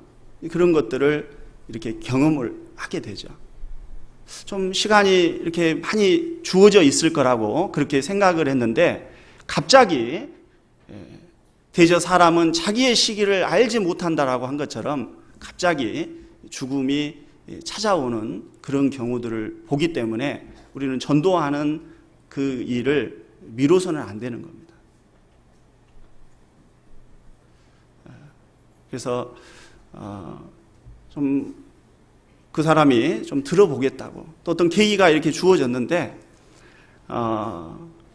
그런 것들을 이렇게 경험을 하게 되죠. 좀 시간이 이렇게 많이 주어져 있을 거라고 그렇게 생각을 했는데 갑자기 대저 사람은 자기의 시기를 알지 못한다라고 한 것처럼 갑자기 죽음이 찾아오는 그런 경우들을 보기 때문에 우리는 전도하는 그 일을 미뤄서는 안 되는 겁니다. 그래서 좀 그 사람이 좀 들어보겠다고 또 어떤 계기가 이렇게 주어졌는데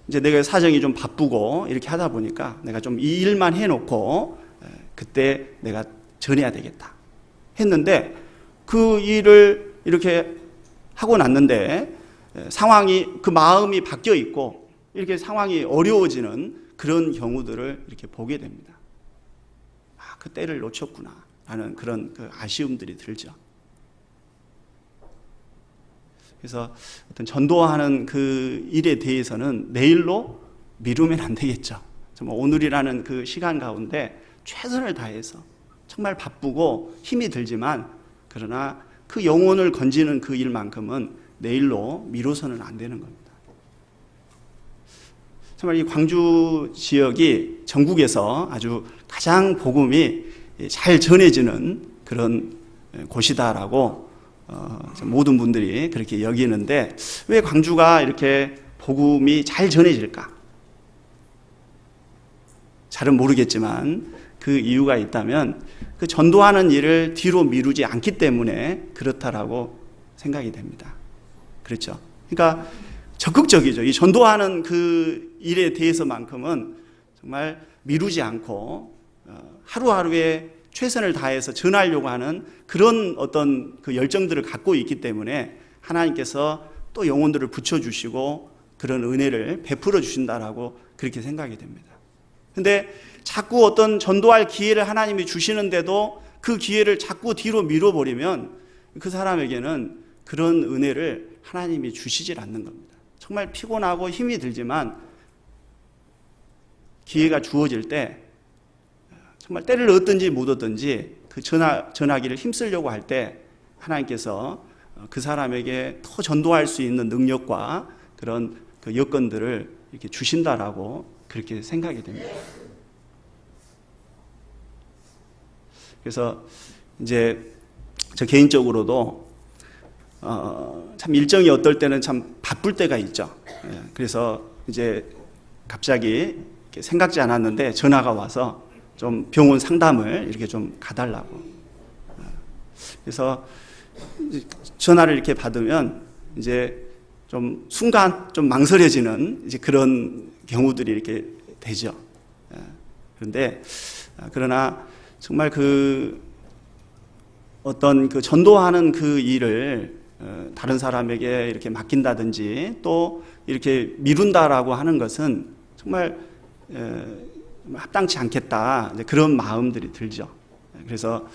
이제 내가 사정이 좀 바쁘고 이렇게 하다 보니까 내가 좀 이 일만 해놓고 그때 내가 전해야 되겠다 했는데 그 일을 이렇게 하고 났는데 상황이 그 마음이 바뀌어 있고 이렇게 상황이 어려워지는 그런 경우들을 이렇게 보게 됩니다. 그 때를 놓쳤구나 라는 그런 그 아쉬움들이 들죠. 그래서 어떤 전도하는 그 일에 대해서는 내일로 미루면 안 되겠죠. 정말 오늘이라는 그 시간 가운데 최선을 다해서 정말 바쁘고 힘이 들지만 그러나 그 영혼을 건지는 그 일만큼은 내일로 미뤄서는 안 되는 겁니다. 정말 이 광주 지역이 전국에서 아주 가장 복음이 잘 전해지는 그런 곳이다라고 모든 분들이 그렇게 여기는데 왜 광주가 이렇게 복음이 잘 전해질까? 잘은 모르겠지만 그 이유가 있다면 그 전도하는 일을 뒤로 미루지 않기 때문에 그렇다라고 생각이 됩니다. 그렇죠? 그러니까 적극적이죠. 이 전도하는 그 일에 대해서만큼은 정말 미루지 않고 하루하루에 최선을 다해서 전하려고 하는 그런 어떤 그 열정들을 갖고 있기 때문에 하나님께서 또 영혼들을 붙여주시고 그런 은혜를 베풀어 주신다라고 그렇게 생각이 됩니다. 근데 자꾸 어떤 전도할 기회를 하나님이 주시는데도 그 기회를 자꾸 뒤로 밀어버리면 그 사람에게는 그런 은혜를 하나님이 주시질 않는 겁니다. 정말 피곤하고 힘이 들지만 기회가 주어질 때 정말 때를 얻든지 못 얻든지 그 전하기를 힘쓰려고 할 때 하나님께서 그 사람에게 더 전도할 수 있는 능력과 그런 그 여건들을 이렇게 주신다라고 그렇게 생각이 됩니다. 그래서 이제 저 개인적으로도 참 일정이 어떨 때는 참 바쁠 때가 있죠. 그래서 이제 갑자기 생각지 않았는데 전화가 와서 좀 병원 상담을 이렇게 좀 가달라고. 그래서 전화를 이렇게 받으면 이제 좀 순간 좀 망설여지는 이제 그런 경우들이 이렇게 되죠. 그런데 그러나 정말 그 어떤 그 전도하는 그 일을 다른 사람에게 이렇게 맡긴다든지 또 이렇게 미룬다라고 하는 것은 정말 합당치 않겠다 그런 마음들이 들죠. 그래서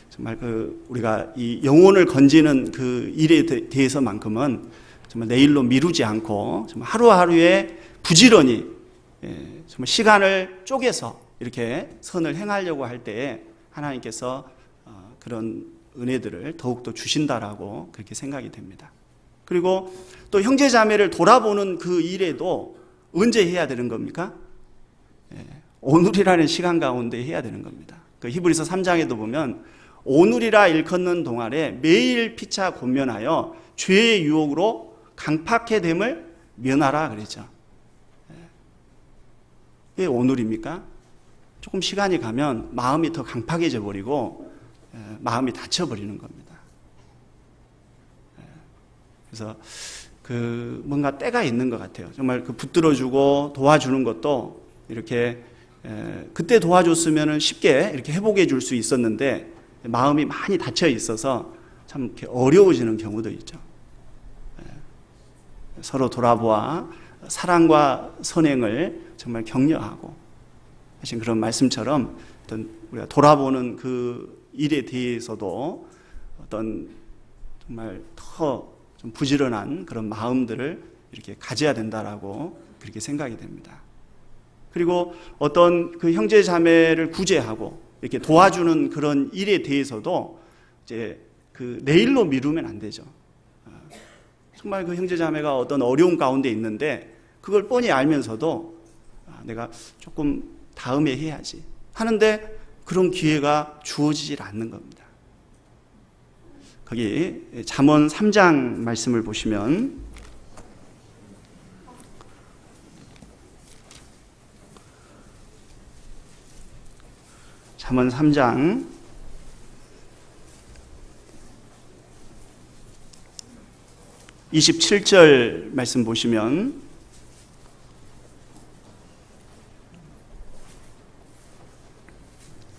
정말 그 우리가 이 영혼을 건지는 그 일에 대해서만큼은 정말 내일로 미루지 않고 정말 하루하루에 부지런히 정말 시간을 쪼개서 이렇게 선을 행하려고 할 때에 하나님께서 그런 은혜들을 더욱더 주신다라고 그렇게 생각이 됩니다. 그리고 또 형제자매를 돌아보는 그 일에도 언제 해야 되는 겁니까? 오늘이라는 시간 가운데 해야 되는 겁니다. 그 히브리서 3장에도 보면 오늘이라 일컫는 동안에 매일 피차 권면하여 죄의 유혹으로 강팍해 됨을 면하라 그랬죠. 왜 오늘입니까? 조금 시간이 가면 마음이 더 강팍해져 버리고 마음이 닫혀버리는 겁니다. 그래서 그 뭔가 때가 있는 것 같아요. 정말 그 붙들어주고 도와주는 것도 이렇게 그때 도와줬으면 쉽게 이렇게 회복해 줄 수 있었는데 마음이 많이 닫혀 있어서 참 이렇게 어려워지는 경우도 있죠. 서로 돌아보아 사랑과 선행을 정말 격려하고 하신 그런 말씀처럼 어떤 우리가 돌아보는 그 일에 대해서도 어떤 정말 더 좀 부지런한 그런 마음들을 이렇게 가져야 된다라고 그렇게 생각이 됩니다. 그리고 어떤 그 형제 자매를 구제하고 이렇게 도와주는 그런 일에 대해서도 이제 그 내일로 미루면 안 되죠. 정말 그 형제 자매가 어떤 어려운 가운데 있는데 그걸 뻔히 알면서도 내가 조금 다음에 해야지 하는데 그런 기회가 주어지질 않는 겁니다. 거기 잠언 3장 말씀을 보시면 잠언 3장 27절 말씀 보시면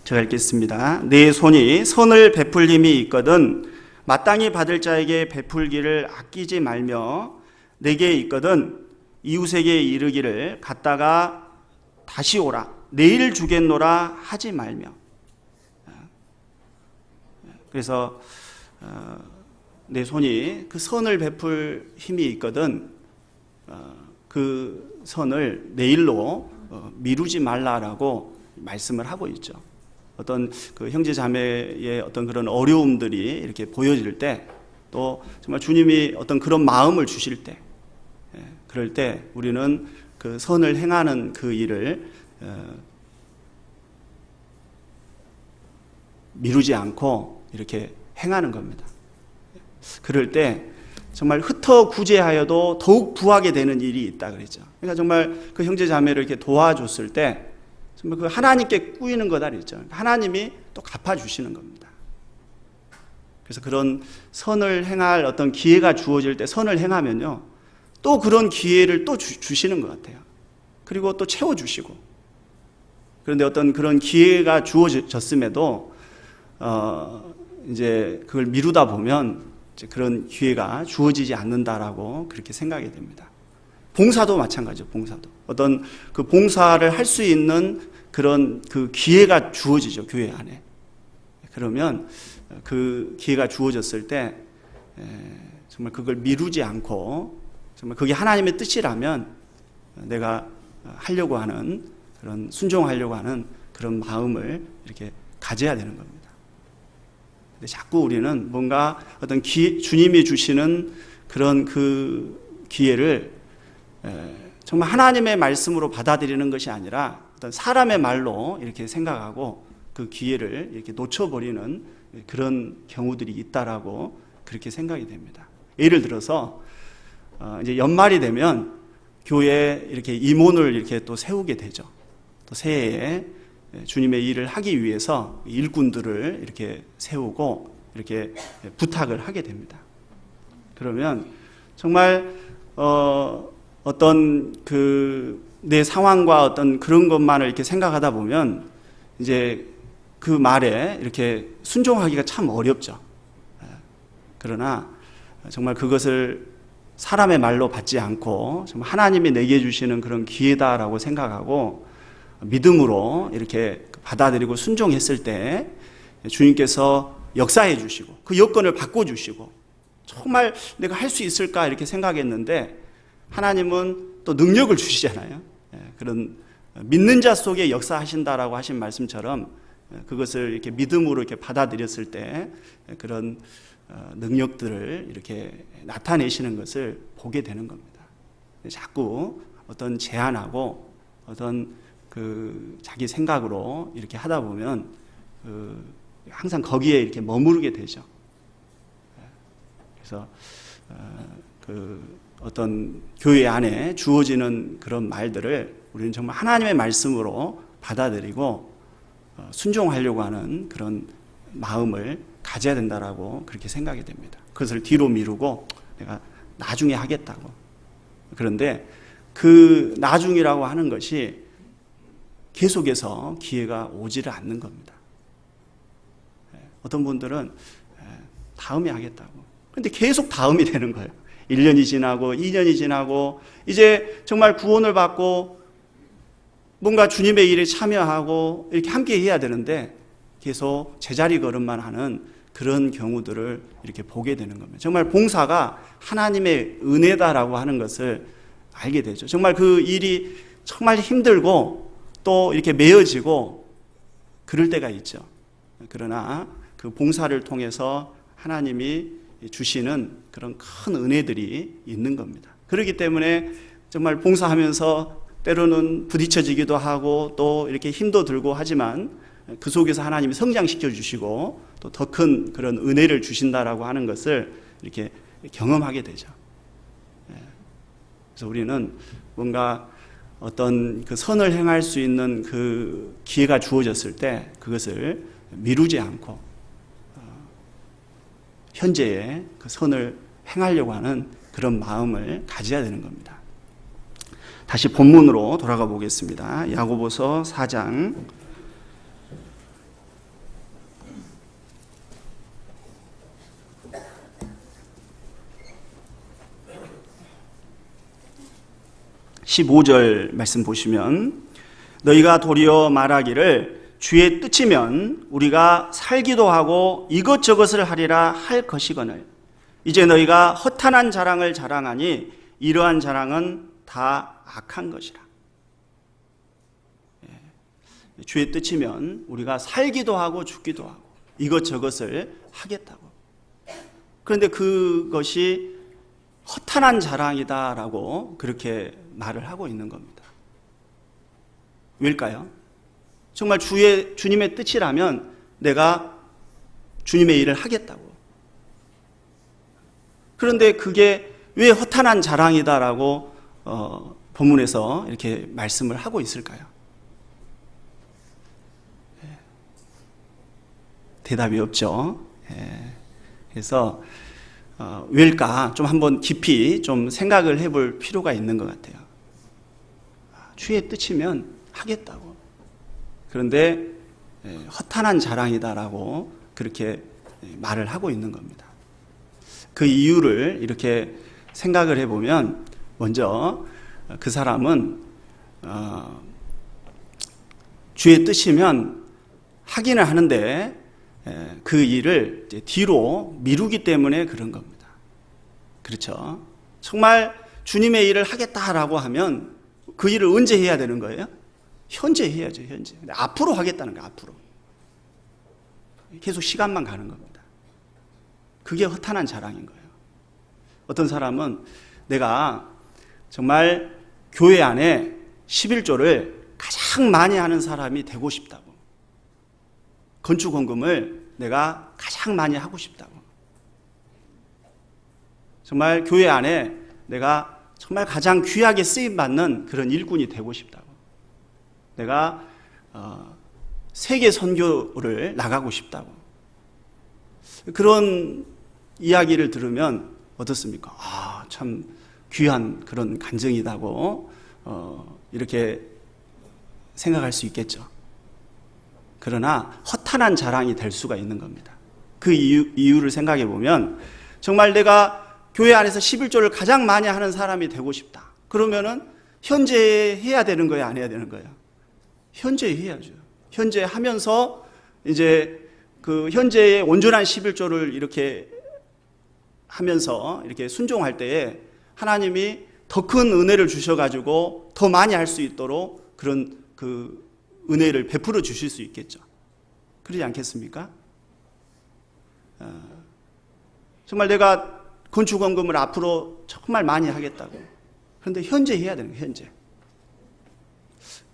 제가 읽겠습니다. 내 손이 선을 베풀 힘이 있거든 마땅히 받을 자에게 베풀기를 아끼지 말며 내게 있거든 이웃에게 이르기를 갔다가 다시 오라 내일 주겠노라 하지 말며. 그래서 내 손이 그 선을 베풀 힘이 있거든 그 선을 내일로 미루지 말라라고 말씀을 하고 있죠. 어떤 그 형제 자매의 어떤 그런 어려움들이 이렇게 보여질 때 또 정말 주님이 어떤 그런 마음을 주실 때 그럴 때 우리는 그 선을 행하는 그 일을 미루지 않고 이렇게 행하는 겁니다. 그럴 때 정말 흩어 구제하여도 더욱 부하게 되는 일이 있다 그랬죠. 그러니까 정말 그 형제 자매를 이렇게 도와줬을 때 정말 그 하나님께 꾸이는 거다 그랬죠. 하나님이 또 갚아주시는 겁니다. 그래서 그런 선을 행할 어떤 기회가 주어질 때 선을 행하면요, 또 그런 기회를 또 주시는 것 같아요. 그리고 또 채워주시고. 그런데 어떤 그런 기회가 주어졌음에도 이제 그걸 미루다 보면 이제 그런 기회가 주어지지 않는다라고 그렇게 생각이 됩니다. 봉사도 마찬가지죠. 봉사도 어떤 그 봉사를 할 수 있는 그런 그 기회가 주어지죠. 교회 안에. 그러면 그 기회가 주어졌을 때 정말 그걸 미루지 않고 정말 그게 하나님의 뜻이라면 내가 하려고 하는 그런 순종하려고 하는 그런 마음을 이렇게 가져야 되는 겁니다. 근데 자꾸 우리는 뭔가 어떤 주님이 주시는 그런 그 기회를 정말 하나님의 말씀으로 받아들이는 것이 아니라 어떤 사람의 말로 이렇게 생각하고 그 기회를 이렇게 놓쳐버리는 그런 경우들이 있다라고 그렇게 생각이 됩니다. 예를 들어서 이제 연말이 되면 교회에 이렇게 임원을 이렇게 또 세우게 되죠. 또 새해에 주님의 일을 하기 위해서 일꾼들을 이렇게 세우고 이렇게 부탁을 하게 됩니다. 그러면 정말 어떤 그 내 상황과 어떤 그런 것만을 이렇게 생각하다 보면 이제 그 말에 이렇게 순종하기가 참 어렵죠. 그러나 정말 그것을 사람의 말로 받지 않고 정말 하나님이 내게 주시는 그런 기회다라고 생각하고 믿음으로 이렇게 받아들이고 순종했을 때 주님께서 역사해 주시고 그 여건을 바꿔주시고 정말 내가 할 수 있을까 이렇게 생각했는데 하나님은 또 능력을 주시잖아요. 그런 믿는 자 속에 역사하신다라고 하신 말씀처럼 그것을 이렇게 믿음으로 이렇게 받아들였을 때 그런 능력들을 이렇게 나타내시는 것을 보게 되는 겁니다. 자꾸 어떤 제안하고 어떤 그 자기 생각으로 이렇게 하다 보면 항상 거기에 이렇게 머무르게 되죠. 그래서 그 어떤 교회 안에 주어지는 그런 말들을 우리는 정말 하나님의 말씀으로 받아들이고 순종하려고 하는 그런 마음을 가져야 된다라고 그렇게 생각이 됩니다. 그것을 뒤로 미루고 내가 나중에 하겠다고. 그런데 그 나중이라고 하는 것이 계속해서 기회가 오지를 않는 겁니다. 어떤 분들은 다음에 하겠다고. 그런데 계속 다음이 되는 거예요. 1년이 지나고 2년이 지나고 이제 정말 구원을 받고 뭔가 주님의 일에 참여하고 이렇게 함께 해야 되는데 계속 제자리 걸음만 하는 그런 경우들을 이렇게 보게 되는 겁니다. 정말 봉사가 하나님의 은혜다라고 하는 것을 알게 되죠. 정말 그 일이 정말 힘들고 또 이렇게 매어지고 그럴 때가 있죠. 그러나 그 봉사를 통해서 하나님이 주시는 그런 큰 은혜들이 있는 겁니다. 그렇기 때문에 정말 봉사하면서 때로는 부딪혀지기도 하고 또 이렇게 힘도 들고 하지만 그 속에서 하나님이 성장시켜 주시고 또 더 큰 그런 은혜를 주신다라고 하는 것을 이렇게 경험하게 되죠. 그래서 우리는 뭔가 어떤 그 선을 행할 수 있는 그 기회가 주어졌을 때 그것을 미루지 않고 현재의 그 선을 행하려고 하는 그런 마음을 가져야 되는 겁니다. 다시 본문으로 돌아가 보겠습니다. 야고보서 4장 15절 말씀 보시면 너희가 도리어 말하기를 주의 뜻이면 우리가 살기도 하고 이것저것을 하리라 할 것이거늘 이제 너희가 허탄한 자랑을 자랑하니 이러한 자랑은 다 악한 것이라. 주의 뜻이면 우리가 살기도 하고 죽기도 하고 이것저것을 하겠다고. 그런데 그것이 허탄한 자랑이다라고 그렇게 말을 하고 있는 겁니다. 왜일까요? 정말 주님의 뜻이라면 내가 주님의 일을 하겠다고. 그런데 그게 왜 허탄한 자랑이다라고 본문에서 이렇게 말씀을 하고 있을까요? 대답이 없죠. 그래서 왜일까 좀 한번 깊이 좀 생각을 해볼 필요가 있는 것 같아요. 주의 뜻이면 하겠다고. 그런데 허탄한 자랑이다라고 그렇게 말을 하고 있는 겁니다. 그 이유를 이렇게 생각을 해보면 먼저 그 사람은 주의 뜻이면 하기는 하는데 그 일을 뒤로 미루기 때문에 그런 겁니다. 그렇죠? 정말 주님의 일을 하겠다라고 하면 그 일을 언제 해야 되는 거예요? 현재 해야죠, 현재. 근데 앞으로 하겠다는 거예요, 앞으로. 계속 시간만 가는 겁니다. 그게 허탄한 자랑인 거예요. 어떤 사람은 내가 정말 교회 안에 11조를 가장 많이 하는 사람이 되고 싶다고. 건축원금을 내가 가장 많이 하고 싶다고. 정말 교회 안에 내가 정말 가장 귀하게 쓰임받는 그런 일꾼이 되고 싶다고. 내가 세계 선교를 나가고 싶다고. 그런 이야기를 들으면 어떻습니까? 참 귀한 그런 간증이다고 이렇게 생각할 수 있겠죠. 그러나 허탄한 자랑이 될 수가 있는 겁니다. 그 이유를 생각해 보면 정말 내가 교회 안에서 11조를 가장 많이 하는 사람이 되고 싶다. 그러면은 현재 해야 되는 거예요, 안 해야 되는 거예요? 현재 해야죠. 현재 하면서 이제 그 현재의 온전한 11조를 이렇게 하면서 이렇게 순종할 때에 하나님이 더 큰 은혜를 주셔가지고 더 많이 할 수 있도록 그런 그 은혜를 베풀어 주실 수 있겠죠. 그러지 않겠습니까? 정말 내가 건축원금을 앞으로 정말 많이 하겠다고. 그런데 현재 해야 되는 거예요, 현재.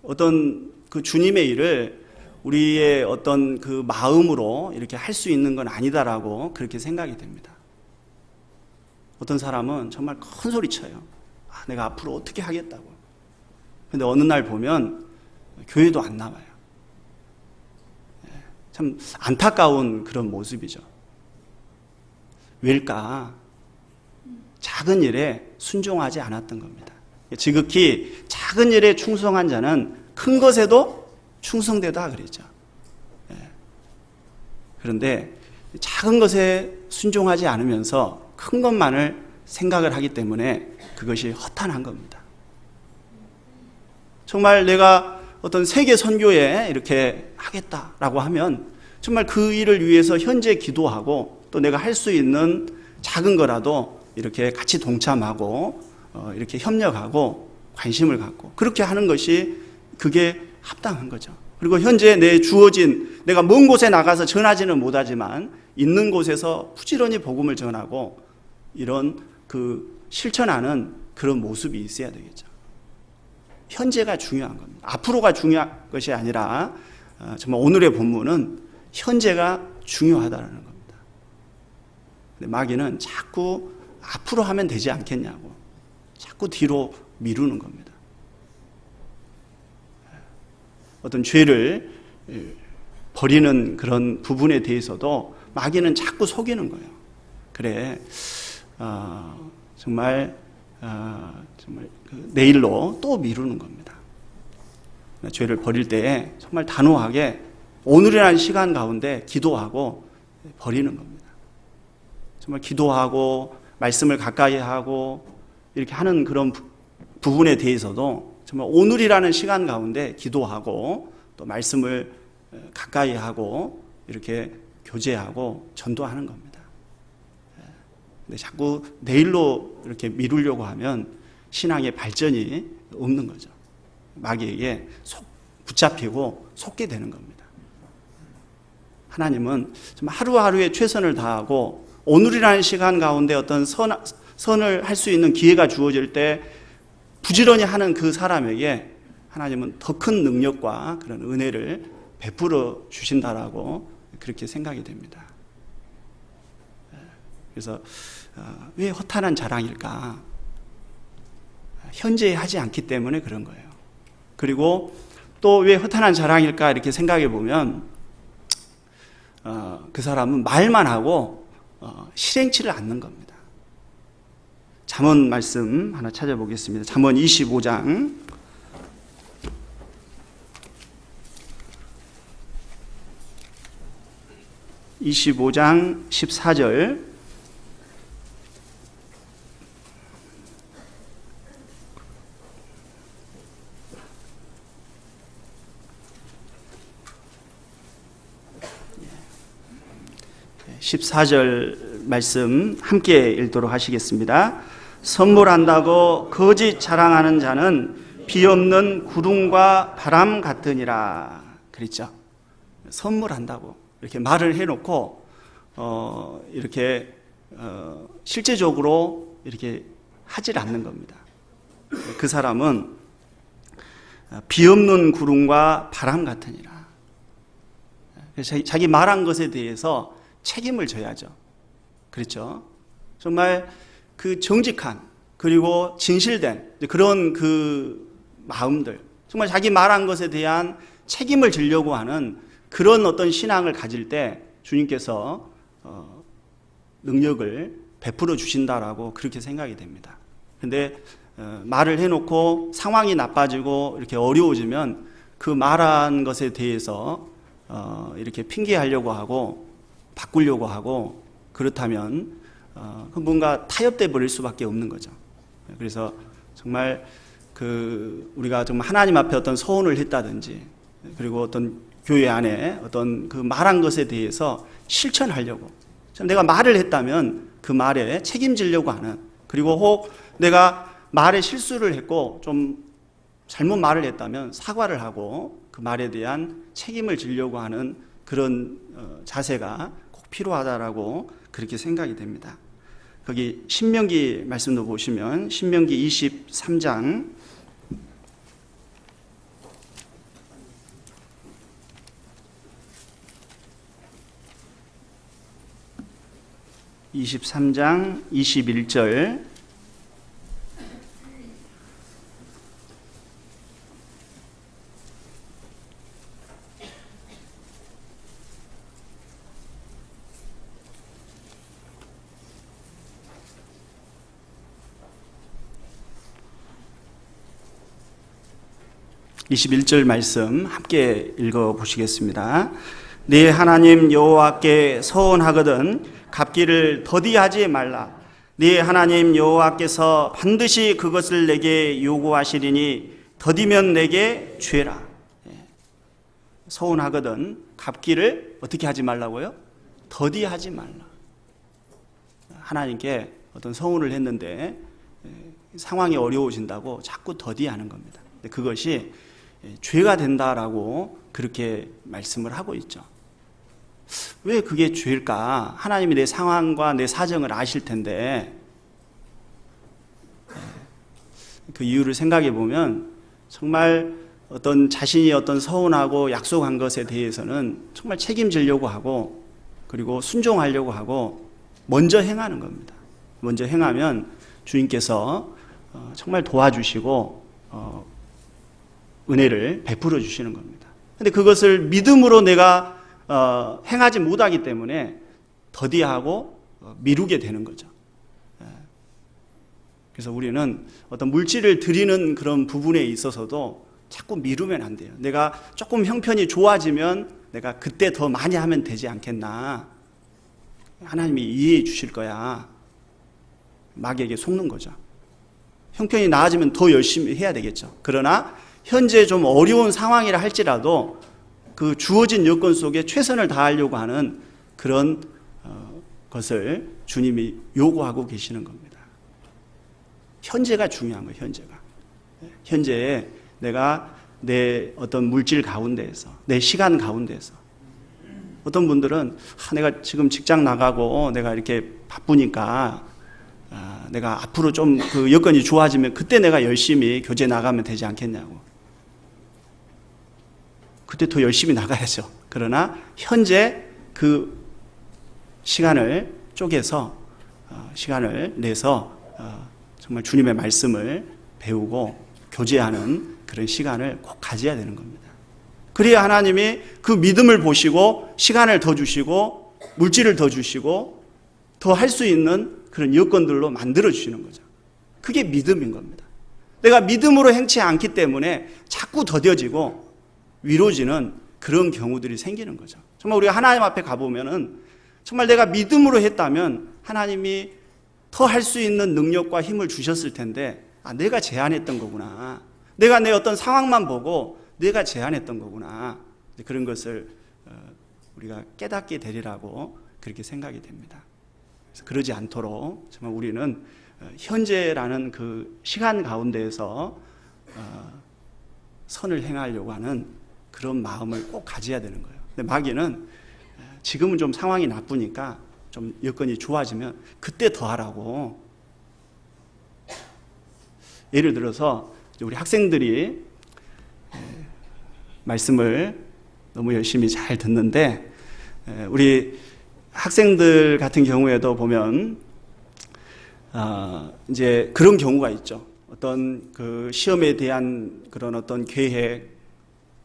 어떤 그 주님의 일을 우리의 어떤 그 마음으로 이렇게 할 수 있는 건 아니다라고 그렇게 생각이 됩니다. 어떤 사람은 정말 큰 소리 쳐요. 내가 앞으로 어떻게 하겠다고. 그런데 어느 날 보면 교회도 안 나와요. 참 안타까운 그런 모습이죠. 왜일까? 작은 일에 순종하지 않았던 겁니다. 지극히 작은 일에 충성한 자는 큰 것에도 충성되다 그랬죠. 그런데 작은 것에 순종하지 않으면서 큰 것만을 생각을 하기 때문에 그것이 허탄한 겁니다. 정말 내가 어떤 세계 선교에 이렇게 하겠다라고 하면 정말 그 일을 위해서 현재 기도하고 또 내가 할 수 있는 작은 거라도 이렇게 같이 동참하고 이렇게 협력하고 관심을 갖고 그렇게 하는 것이 그게 합당한 거죠. 그리고 현재 내 주어진 내가 먼 곳에 나가서 전하지는 못하지만 있는 곳에서 부지런히 복음을 전하고 이런 그 실천하는 그런 모습이 있어야 되겠죠. 현재가 중요한 겁니다. 앞으로가 중요한 것이 아니라 정말 오늘의 본문은 현재가 중요하다는 겁니다. 근데 마귀는 자꾸 앞으로 하면 되지 않겠냐고 자꾸 뒤로 미루는 겁니다. 어떤 죄를 버리는 그런 부분에 대해서도 마귀는 자꾸 속이는 거예요. 그래, 정말 내일로 또 미루는 겁니다. 죄를 버릴 때 정말 단호하게 오늘이라는 시간 가운데 기도하고 버리는 겁니다. 정말 기도하고 말씀을 가까이 하고 이렇게 하는 그런 부분에 대해서도 정말 오늘이라는 시간 가운데 기도하고 또 말씀을 가까이 하고 이렇게 교제하고 전도하는 겁니다. 근데 자꾸 내일로 이렇게 미루려고 하면 신앙의 발전이 없는 거죠. 마귀에게 붙잡히고 속게 되는 겁니다. 하나님은 정말 하루하루에 최선을 다하고 오늘이라는 시간 가운데 어떤 선을 할 수 있는 기회가 주어질 때 부지런히 하는 그 사람에게 하나님은 더 큰 능력과 그런 은혜를 베풀어 주신다라고 그렇게 생각이 됩니다. 그래서 왜 허탄한 자랑일까? 현재에 하지 않기 때문에 그런 거예요. 그리고 또 왜 허탄한 자랑일까 이렇게 생각해 보면 그 사람은 말만 하고 실행치를 않는 겁니다. 잠언 말씀 하나 찾아보겠습니다. 잠언 25장 14절 말씀 함께 읽도록 하시겠습니다. 선물한다고 거짓 자랑하는 자는 비없는 구름과 바람 같으니라. 그랬죠. 선물한다고 이렇게 말을 해놓고 이렇게 실제적으로 이렇게 하질 않는 겁니다. 그 사람은 비없는 구름과 바람 같으니라. 자기 말한 것에 대해서 책임을 져야죠. 그렇죠? 정말 그 정직한 그리고 진실된 그런 그 마음들, 정말 자기 말한 것에 대한 책임을 지려고 하는 그런 어떤 신앙을 가질 때 주님께서 능력을 베풀어 주신다라고 그렇게 생각이 됩니다. 근데 말을 해놓고 상황이 나빠지고 이렇게 어려워지면 그 말한 것에 대해서 이렇게 핑계하려고 하고 바꾸려고 하고 그렇다면 뭔가 타협돼 버릴 수밖에 없는 거죠. 그래서 정말 우리가 정말 하나님 앞에 어떤 서원을 했다든지 그리고 어떤 교회 안에 어떤 그 말한 것에 대해서 실천하려고 내가 말을 했다면 그 말에 책임지려고 하는, 그리고 혹 내가 말에 실수를 했고 좀 잘못 말을 했다면 사과를 하고 그 말에 대한 책임을 지려고 하는 그런 자세가 꼭 필요하다라고 그렇게 생각이 됩니다. 거기 신명기 말씀도 보시면 신명기 23장 21절 말씀 함께 읽어보시겠습니다. 네 하나님 여호와께 서원하거든 갚기를 더디하지 말라. 네 하나님 여호와께서 반드시 그것을 내게 요구하시리니 더디면 내게 죄라. 서운하거든 갚기를 어떻게 하지 말라고요? 더디하지 말라. 하나님께 어떤 서운을 했는데 상황이 어려우신다고 자꾸 더디하는 겁니다. 그것이 죄가 된다라고 그렇게 말씀을 하고 있죠. 왜 그게 죄일까? 하나님이 내 상황과 내 사정을 아실 텐데, 그 이유를 생각해 보면 정말 어떤 자신이 어떤 서운하고 약속한 것에 대해서는 정말 책임지려고 하고, 그리고 순종하려고 하고 먼저 행하는 겁니다. 먼저 행하면 주님께서 정말 도와주시고 은혜를 베풀어 주시는 겁니다. 근데 그것을 믿음으로 내가 행하지 못하기 때문에 더디하고 미루게 되는 거죠. 그래서 우리는 어떤 물질을 드리는 그런 부분에 있어서도 자꾸 미루면 안 돼요. 내가 조금 형편이 좋아지면 내가 그때 더 많이 하면 되지 않겠나. 하나님이 이해해 주실 거야. 마귀에게 속는 거죠. 형편이 나아지면 더 열심히 해야 되겠죠. 그러나 현재 좀 어려운 상황이라 할지라도 그 주어진 여건 속에 최선을 다하려고 하는 그런 것을 주님이 요구하고 계시는 겁니다. 현재가 중요한 거예요. 현재가. 현재에 내가 내 어떤 물질 가운데에서, 내 시간 가운데에서, 어떤 분들은 내가 지금 직장 나가고 내가 이렇게 바쁘니까 내가 앞으로 좀 그 여건이 좋아지면 그때 내가 열심히 교제 나가면 되지 않겠냐고. 그때 더 열심히 나가야죠. 그러나 현재 그 시간을 쪼개서 시간을 내서 정말 주님의 말씀을 배우고 교제하는 그런 시간을 꼭 가져야 되는 겁니다. 그래야 하나님이 그 믿음을 보시고 시간을 더 주시고 물질을 더 주시고 더 할 수 있는 그런 여건들로 만들어 주시는 거죠. 그게 믿음인 겁니다. 내가 믿음으로 행치 않기 때문에 자꾸 더뎌지고 위로지는 그런 경우들이 생기는 거죠. 정말 우리가 하나님 앞에 가보면은 정말 내가 믿음으로 했다면 하나님이 더 할 수 있는 능력과 힘을 주셨을 텐데, 내가 제한했던 거구나. 내가 내 어떤 상황만 보고 내가 제한했던 거구나. 그런 것을 우리가 깨닫게 되리라고 그렇게 생각이 됩니다. 그래서 그러지 않도록 정말 우리는 현재라는 그 시간 가운데에서 선을 행하려고 하는 그런 마음을 꼭 가져야 되는 거예요. 근데 마귀는 지금은 좀 상황이 나쁘니까 좀 여건이 좋아지면 그때 더 하라고. 예를 들어서 우리 학생들이 말씀을 너무 열심히 잘 듣는데, 우리 학생들 같은 경우에도 보면 이제 그런 경우가 있죠. 어떤 그 시험에 대한 그런 어떤 계획,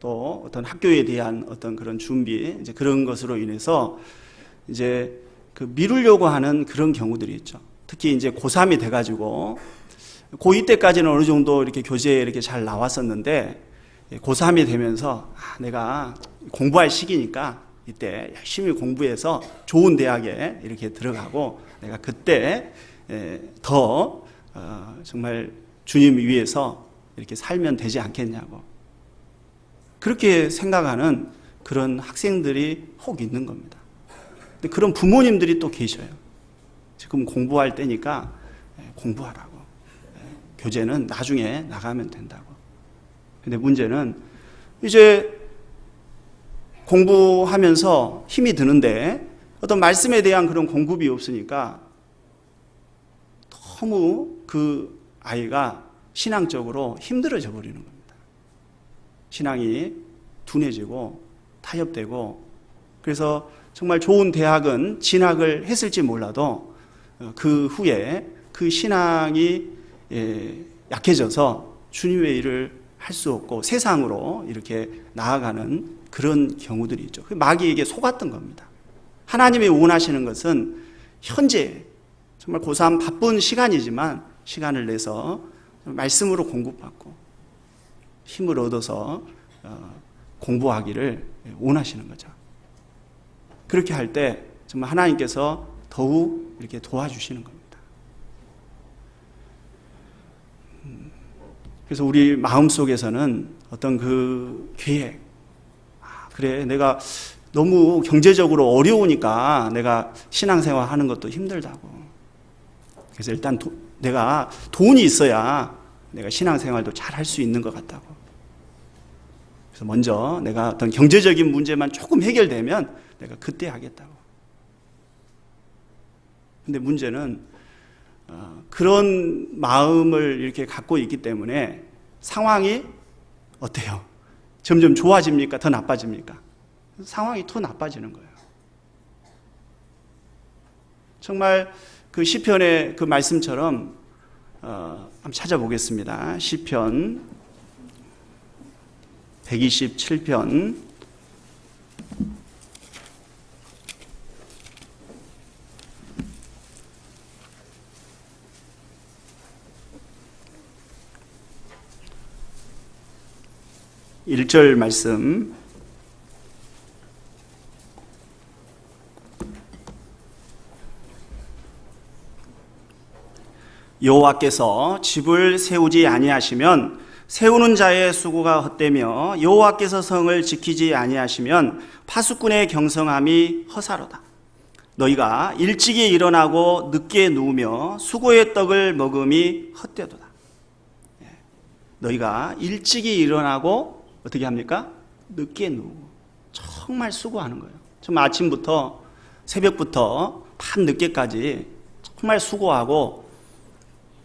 또 어떤 학교에 대한 어떤 그런 준비, 이제 그런 것으로 인해서 이제 그 미루려고 하는 그런 경우들이 있죠. 특히 이제 고3이 돼가지고 고2 때까지는 어느 정도 이렇게 교재에 이렇게 잘 나왔었는데, 고3이 되면서 내가 공부할 시기니까 이때 열심히 공부해서 좋은 대학에 이렇게 들어가고 내가 그때 더 정말 주님 위해서 이렇게 살면 되지 않겠냐고. 그렇게 생각하는 그런 학생들이 혹 있는 겁니다. 근데 그런 부모님들이 또 계셔요. 지금 공부할 때니까 공부하라고. 교재는 나중에 나가면 된다고. 근데 문제는 이제 공부하면서 힘이 드는데 어떤 말씀에 대한 그런 공급이 없으니까 너무 그 아이가 신앙적으로 힘들어져 버리는 겁니다. 신앙이 둔해지고 타협되고, 그래서 정말 좋은 대학은 진학을 했을지 몰라도 그 후에 그 신앙이 약해져서 주님의 일을 할 수 없고 세상으로 이렇게 나아가는 그런 경우들이 있죠. 마귀에게 속았던 겁니다. 하나님이 원하시는 것은 현재 정말 고3 바쁜 시간이지만 시간을 내서 말씀으로 공급받고 힘을 얻어서 공부하기를 원하시는 거죠. 그렇게 할 때 정말 하나님께서 더욱 이렇게 도와주시는 겁니다. 그래서 우리 마음속에서는 어떤 그 계획, 그래 내가 너무 경제적으로 어려우니까 내가 신앙생활 하는 것도 힘들다고. 그래서 일단 내가 돈이 있어야 내가 신앙생활도 잘 할 수 있는 것 같다고. 그래서 먼저 내가 어떤 경제적인 문제만 조금 해결되면 내가 그때 하겠다고. 근데 문제는 그런 마음을 이렇게 갖고 있기 때문에 상황이 어때요? 점점 좋아집니까? 더 나빠집니까? 상황이 더 나빠지는 거예요. 정말 그 시편의 그 말씀처럼 한번 찾아보겠습니다. 시편 127편 1절 말씀. 여호와께서 집을 세우지 아니하시면 세우는 자의 수고가 헛되며 여호와께서 성을 지키지 아니하시면 파수꾼의 경성함이 허사로다. 너희가 일찍이 일어나고 늦게 누우며 수고의 떡을 먹음이 헛되도다. 너희가 일찍이 일어나고 어떻게 합니까? 늦게 누우고 정말 수고하는 거예요. 정말 아침부터 새벽부터 밤 늦게까지 정말 수고하고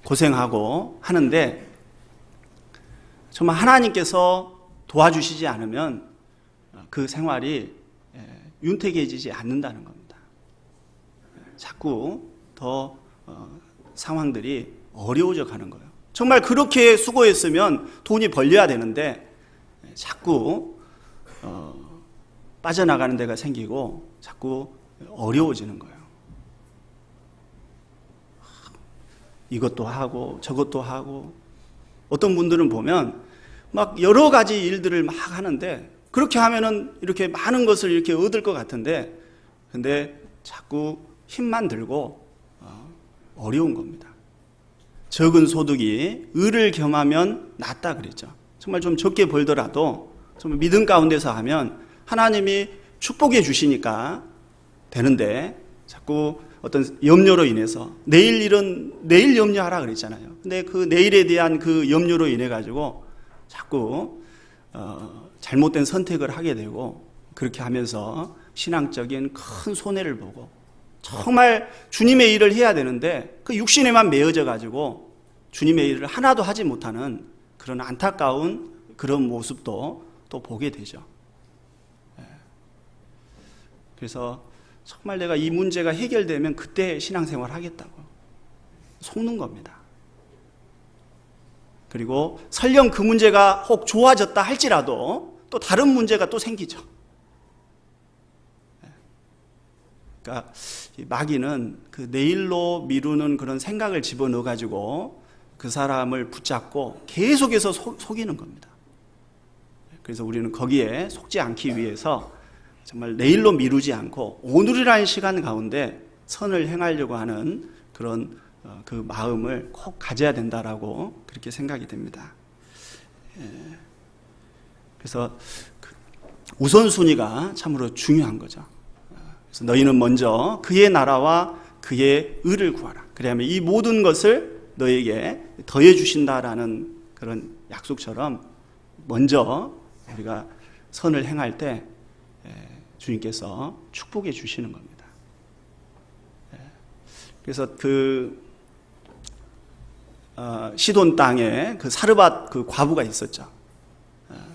고생하고 하는데 정말 하나님께서 도와주시지 않으면 그 생활이 윤택해지지 않는다는 겁니다. 자꾸 더 상황들이 어려워져 가는 거예요. 정말 그렇게 수고했으면 돈이 벌려야 되는데 자꾸 빠져나가는 데가 생기고 자꾸 어려워지는 거예요. 이것도 하고 저것도 하고 어떤 분들은 보면 막 여러 가지 일들을 막 하는데 그렇게 하면은 이렇게 많은 것을 이렇게 얻을 것 같은데 근데 자꾸 힘만 들고 어려운 겁니다. 적은 소득이 의를 겸하면 낫다 그랬죠. 정말 좀 적게 벌더라도 정말 믿음 가운데서 하면 하나님이 축복해 주시니까 되는데 자꾸 어떤 염려로 인해서 내일 일은 내일 염려하라 그랬잖아요. 근데 그 내일에 대한 그 염려로 인해 가지고 자꾸 잘못된 선택을 하게 되고 그렇게 하면서 신앙적인 큰 손해를 보고 정말 주님의 일을 해야 되는데 그 육신에만 매여져 가지고 주님의 일을 하나도 하지 못하는 그런 안타까운 그런 모습도 또 보게 되죠. 그래서 정말 내가 이 문제가 해결되면 그때 신앙생활 하겠다고 속는 겁니다. 그리고 설령 그 문제가 혹 좋아졌다 할지라도 또 다른 문제가 또 생기죠. 그러니까 마귀는 그 내일로 미루는 그런 생각을 집어넣어 가지고 그 사람을 붙잡고 계속해서 속이는 겁니다. 그래서 우리는 거기에 속지 않기 위해서 정말 내일로 미루지 않고 오늘이라는 시간 가운데 선을 행하려고 하는 그런 그 마음을 꼭 가져야 된다라고 그렇게 생각이 됩니다. 그래서 우선순위가 참으로 중요한 거죠. 그래서 너희는 먼저 그의 나라와 그의 의를 구하라. 그래야만 이 모든 것을 너에게 더해 주신다라는 그런 약속처럼 먼저 우리가 선을 행할 때 주님께서 축복해 주시는 겁니다. 그래서 그 시돈 땅에 그 사르밧 그 과부가 있었죠.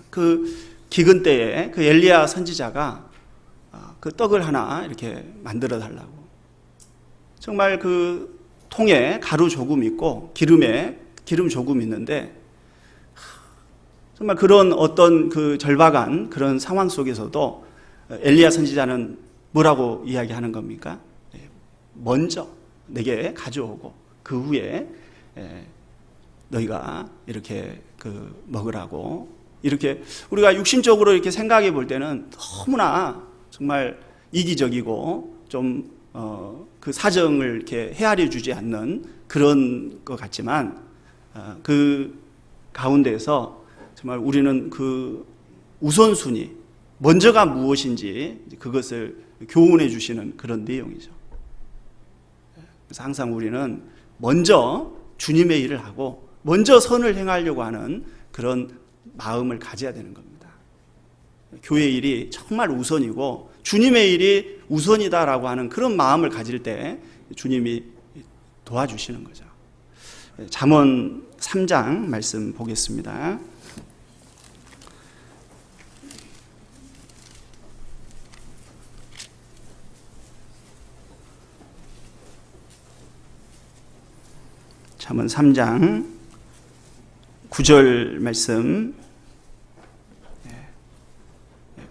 그 기근 때에 그 엘리야 선지자가 그 떡을 하나 이렇게 만들어 달라고. 정말 그 통에 가루 조금 있고 기름에 기름 조금 있는데 정말 그런 어떤 그 절박한 그런 상황 속에서도 엘리야 선지자는 뭐라고 이야기하는 겁니까? 먼저 내게 가져오고 그 후에 너희가 이렇게 그 먹으라고. 이렇게 우리가 육신적으로 이렇게 생각해 볼 때는 너무나 정말 이기적이고 좀 그 사정을 이렇게 헤아려 주지 않는 그런 것 같지만 그 가운데에서 정말 우리는 그 우선순위 먼저가 무엇인지 그것을 교훈해 주시는 그런 내용이죠. 그래서 항상 우리는 먼저 주님의 일을 하고 먼저 선을 행하려고 하는 그런 마음을 가져야 되는 겁니다. 교회 일이 정말 우선이고 주님의 일이 우선이다라고 하는 그런 마음을 가질 때 주님이 도와주시는 거죠. 잠언 3장 말씀 보겠습니다. 잠언 3장 9절 말씀,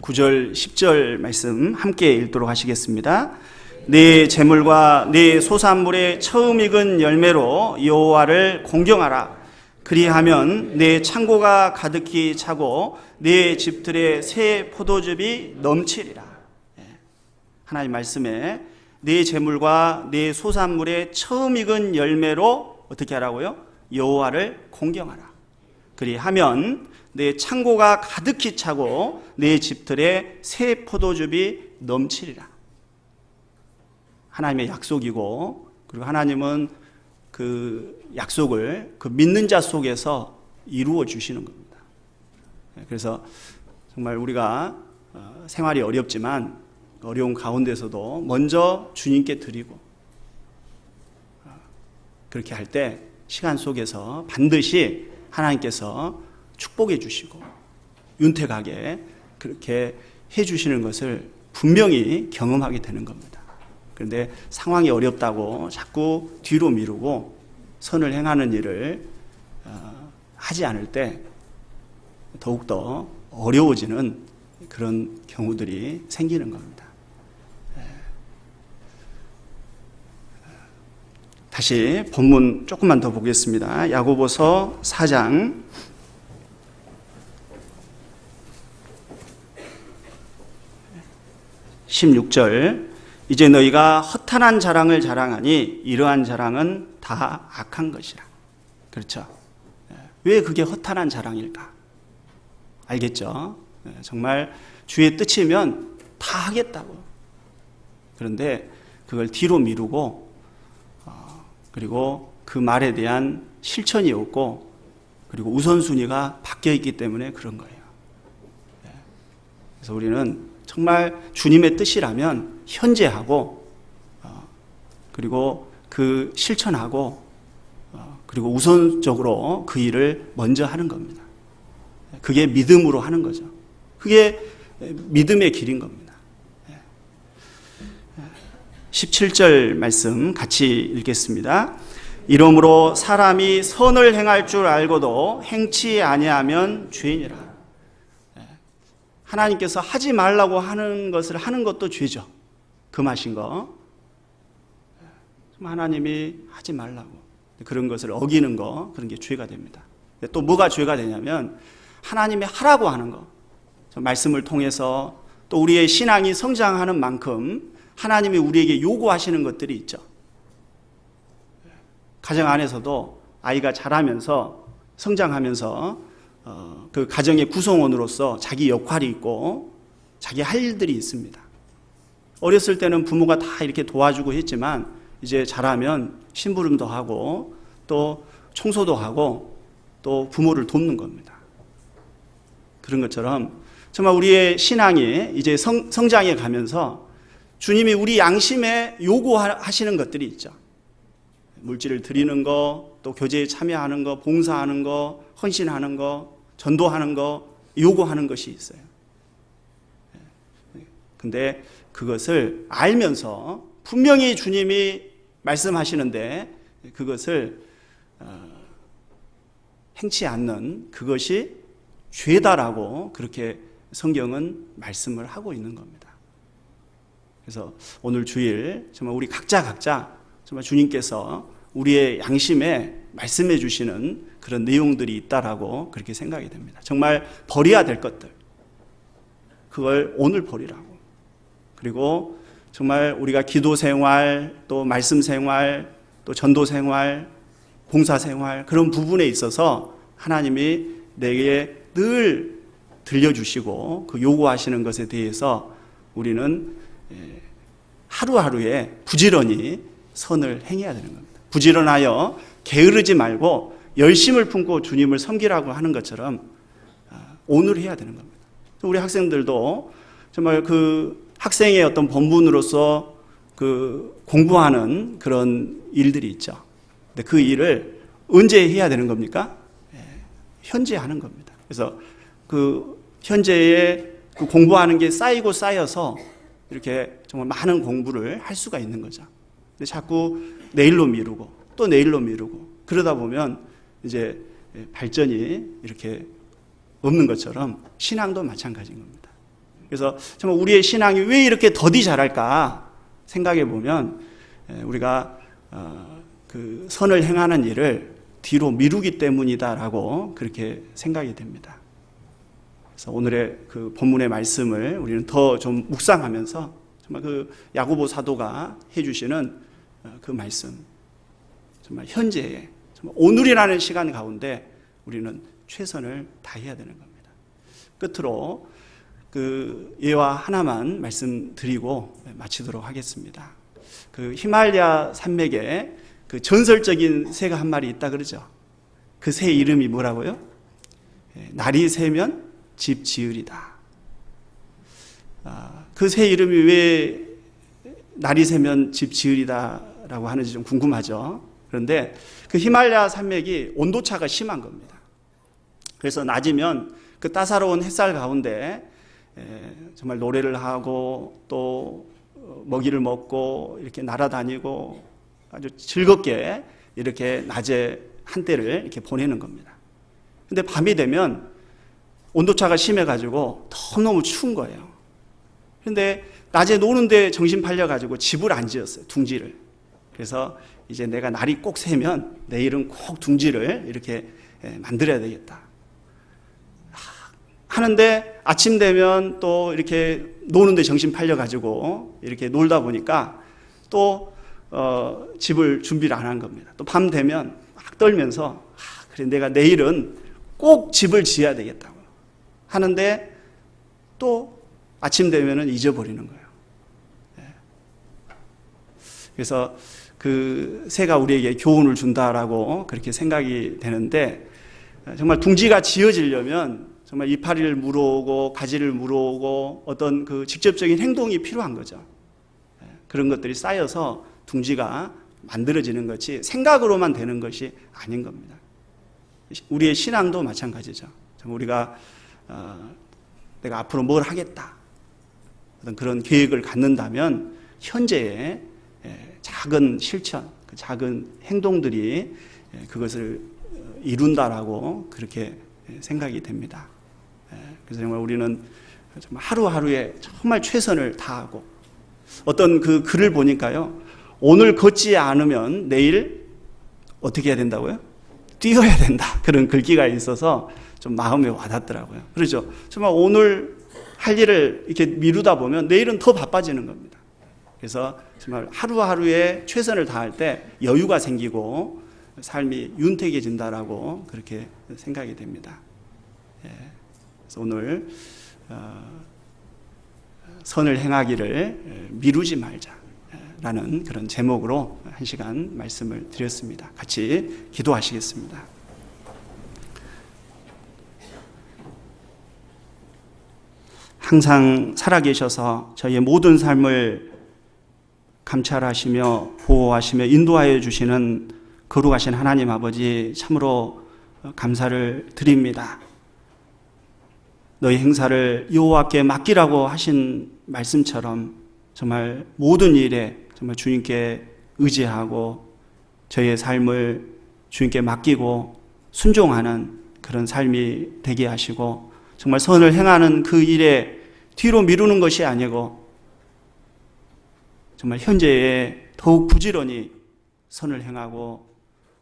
9절 10절 말씀 함께 읽도록 하시겠습니다. 네 재물과 네 소산물의 처음 익은 열매로 여호와를 공경하라. 그리하면 네 창고가 가득히 차고 네 집들의 새 포도즙이 넘치리라. 하나님 말씀에 네 재물과 네 소산물의 처음 익은 열매로 어떻게 하라고요? 여호와를 공경하라. 그리하면 내 창고가 가득히 차고 내 집들의 새 포도즙이 넘치리라. 하나님의 약속이고, 그리고 하나님은 그 약속을 그 믿는 자 속에서 이루어 주시는 겁니다. 그래서 정말 우리가 생활이 어렵지만 어려운 가운데서도 먼저 주님께 드리고, 그렇게 할 때 시간 속에서 반드시 하나님께서 축복해 주시고 윤택하게 그렇게 해 주시는 것을 분명히 경험하게 되는 겁니다. 그런데 상황이 어렵다고 자꾸 뒤로 미루고 선을 행하는 일을 하지 않을 때 더욱더 어려워지는 그런 경우들이 생기는 겁니다. 다시 본문 조금만 더 보겠습니다. 야고보서 4장 16절, 이제 너희가 허탄한 자랑을 자랑하니 이러한 자랑은 다 악한 것이라. 그렇죠? 왜 그게 허탄한 자랑일까? 알겠죠? 정말 주의 뜻이면 다 하겠다고. 그런데 그걸 뒤로 미루고 그리고 그 말에 대한 실천이 없고 그리고 우선순위가 바뀌어 있기 때문에 그런 거예요. 그래서 우리는 정말 주님의 뜻이라면 현재하고 그리고 그 실천하고 그리고 우선적으로 그 일을 먼저 하는 겁니다. 그게 믿음으로 하는 거죠. 그게 믿음의 길인 겁니다. 17절 말씀 같이 읽겠습니다. 이러므로 사람이 선을 행할 줄 알고도 행치 아니하면 죄인이라. 하나님께서 하지 말라고 하는 것을 하는 것도 죄죠. 금하신 거. 하나님이 하지 말라고. 그런 것을 어기는 거, 그런 게 죄가 됩니다. 또 뭐가 죄가 되냐면 하나님이 하라고 하는 거. 말씀을 통해서 또 우리의 신앙이 성장하는 만큼 하나님이 우리에게 요구하시는 것들이 있죠. 가정 안에서도 아이가 자라면서 성장하면서 그 가정의 구성원으로서 자기 역할이 있고 자기 할 일들이 있습니다. 어렸을 때는 부모가 다 이렇게 도와주고 했지만 이제 자라면 심부름도 하고 또 청소도 하고 또 부모를 돕는 겁니다. 그런 것처럼 정말 우리의 신앙이 이제 성장해 가면서 주님이 우리 양심에 요구하시는 것들이 있죠. 물질을 드리는 거, 또 교제에 참여하는 거, 봉사하는 거, 헌신하는 거, 전도하는 거, 요구하는 것이 있어요. 근데 그것을 알면서 분명히 주님이 말씀하시는데 그것을 행치 않는 그것이 죄다라고 그렇게 성경은 말씀을 하고 있는 겁니다. 그래서 오늘 주일 정말 우리 각자 정말 주님께서 우리의 양심에 말씀해 주시는 그런 내용들이 있다라고 그렇게 생각이 됩니다. 정말 버려야 될 것들, 그걸 오늘 버리라고. 그리고 정말 우리가 기도 생활, 또 말씀 생활, 또 전도 생활, 봉사 생활, 그런 부분에 있어서 하나님이 내게 늘 들려주시고 그 요구하시는 것에 대해서 우리는 하루하루에 부지런히 선을 행해야 되는 겁니다. 부지런하여 게으르지 말고 열심을 품고 주님을 섬기라고 하는 것처럼 오늘 해야 되는 겁니다. 우리 학생들도 정말 그 학생의 어떤 본분으로서 그 공부하는 그런 일들이 있죠. 근데 그 일을 언제 해야 되는 겁니까? 현재 하는 겁니다. 그래서 그 현재에 그 공부하는 게 쌓이고 쌓여서 이렇게 정말 많은 공부를 할 수가 있는 거죠. 근데 자꾸 내일로 미루고 또 내일로 미루고 그러다 보면 이제 발전이 이렇게 없는 것처럼 신앙도 마찬가지인 겁니다. 그래서 정말 우리의 신앙이 왜 이렇게 더디 자랄까 생각해 보면 우리가 그 선을 행하는 일을 뒤로 미루기 때문이다라고 그렇게 생각이 됩니다. 그래서 오늘의 그 본문의 말씀을 우리는 더 좀 묵상하면서 정말 그 야고보 사도가 해주시는 그 말씀, 정말 현재에 정말 오늘이라는 시간 가운데 우리는 최선을 다해야 되는 겁니다. 끝으로 그 예화 하나만 말씀드리고 마치도록 하겠습니다. 그 히말라야 산맥에 그 전설적인 새가 한 마리 있다 그러죠. 그 새 이름이 뭐라고요? 날이 새면 집 지으리다. 그 새 이름이 왜 날이 새면 집 지으리다라고 하는지 좀 궁금하죠. 그런데 그 히말라야 산맥이 온도차가 심한 겁니다. 그래서 낮이면 그 따사로운 햇살 가운데 정말 노래를 하고 또 먹이를 먹고 이렇게 날아다니고 아주 즐겁게 이렇게 낮에 한때를 이렇게 보내는 겁니다. 근데 밤이 되면 온도차가 심해가지고 너무 추운 거예요. 그런데 낮에 노는데 정신 팔려가지고 집을 안 지었어요. 둥지를. 그래서 이제 내가 날이 꼭 새면 내일은 꼭 둥지를 이렇게 만들어야 되겠다 하는데 아침 되면 또 이렇게 노는데 정신 팔려가지고 이렇게 놀다 보니까 또 집을 준비를 안 한 겁니다. 또 밤 되면 막 떨면서 그래 내가 내일은 꼭 집을 지어야 되겠다고 하는데 또 아침 되면은 잊어버리는 거예요. 그래서 그 새가 우리에게 교훈을 준다라고 그렇게 생각이 되는데 정말 둥지가 지어지려면 정말 이파리를 물어오고 가지를 물어오고 어떤 그 직접적인 행동이 필요한 거죠. 그런 것들이 쌓여서 둥지가 만들어지는 것이 생각으로만 되는 것이 아닌 겁니다. 우리의 신앙도 마찬가지죠. 우리가 내가 앞으로 뭘 하겠다 어떤 그런 계획을 갖는다면 현재의 작은 실천, 그 작은 행동들이 그것을 이룬다라고 그렇게 생각이 됩니다. 그래서 정말 우리는 정말 하루하루에 정말 최선을 다하고 어떤 그 글을 보니까요. 오늘 걷지 않으면 내일 어떻게 해야 된다고요? 뛰어야 된다. 그런 글귀가 있어서 좀 마음에 와닿더라고요. 그렇죠. 정말 오늘 할 일을 이렇게 미루다 보면 내일은 더 바빠지는 겁니다. 그래서 정말 하루하루에 최선을 다할 때 여유가 생기고 삶이 윤택해진다라고 그렇게 생각이 됩니다. 그래서 오늘 선을 행하기를 미루지 말자라는 그런 제목으로 한 시간 말씀을 드렸습니다. 같이 기도하시겠습니다. 항상 살아계셔서 저희의 모든 삶을 감찰하시며 보호하시며 인도하여 주시는 거룩하신 하나님 아버지 참으로 감사를 드립니다. 너희 행사를 여호와께 맡기라고 하신 말씀처럼 정말 모든 일에 정말 주님께 의지하고 저희의 삶을 주님께 맡기고 순종하는 그런 삶이 되게 하시고 정말 선을 행하는 그 일에 뒤로 미루는 것이 아니고 정말 현재에 더욱 부지런히 선을 행하고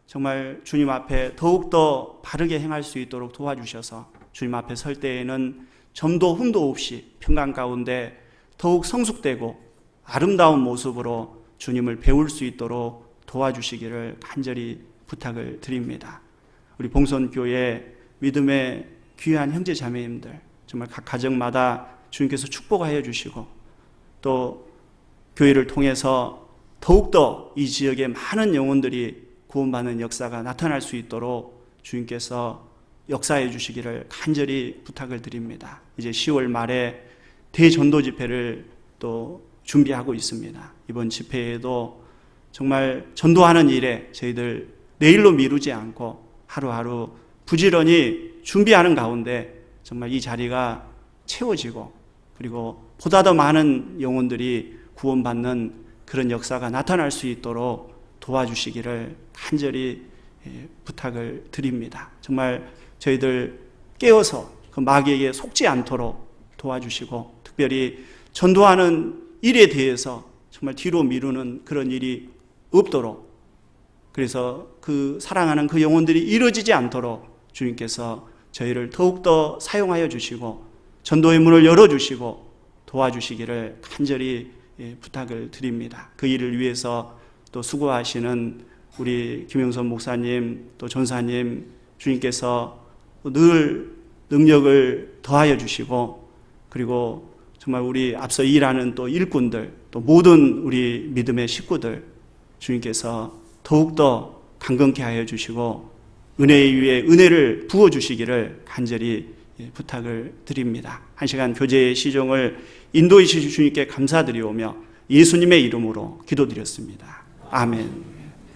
정말 주님 앞에 더욱더 바르게 행할 수 있도록 도와주셔서 주님 앞에 설 때에는 점도 흠도 없이 평강 가운데 더욱 성숙되고 아름다운 모습으로 주님을 배울 수 있도록 도와주시기를 간절히 부탁을 드립니다. 우리 봉선교회 믿음의 귀한 형제 자매님들 정말 각 가정마다 주님께서 축복하여 주시고 또 교회를 통해서 더욱더 이 지역에 많은 영혼들이 구원받는 역사가 나타날 수 있도록 주님께서 역사해 주시기를 간절히 부탁을 드립니다. 이제 10월 말에 대전도 집회를 또 준비하고 있습니다. 이번 집회에도 정말 전도하는 일에 저희들 내일로 미루지 않고 하루하루 부지런히 준비하는 가운데 정말 이 자리가 채워지고 그리고 보다 더 많은 영혼들이 구원받는 그런 역사가 나타날 수 있도록 도와주시기를 간절히 부탁을 드립니다. 정말 저희들 깨어서 그 마귀에게 속지 않도록 도와주시고 특별히 전도하는 일에 대해서 정말 뒤로 미루는 그런 일이 없도록 그래서 그 사랑하는 그 영혼들이 이루어지지 않도록 주님께서 저희를 더욱더 사용하여 주시고 전도의 문을 열어주시고 도와주시기를 간절히 부탁을 드립니다. 그 일을 위해서 또 수고하시는 우리 김영선 목사님 또 전사님 주님께서 늘 능력을 더하여 주시고 그리고 정말 우리 앞서 일하는 또 일꾼들 또 모든 우리 믿음의 식구들 주님께서 더욱더 강건케 하여 주시고 은혜 위에 은혜를 부어주시기를 간절히 부탁을 드립니다. 한 시간 교제의 시종을 인도해 주신 주님께 감사드리오며 예수님의 이름으로 기도드렸습니다. 아멘.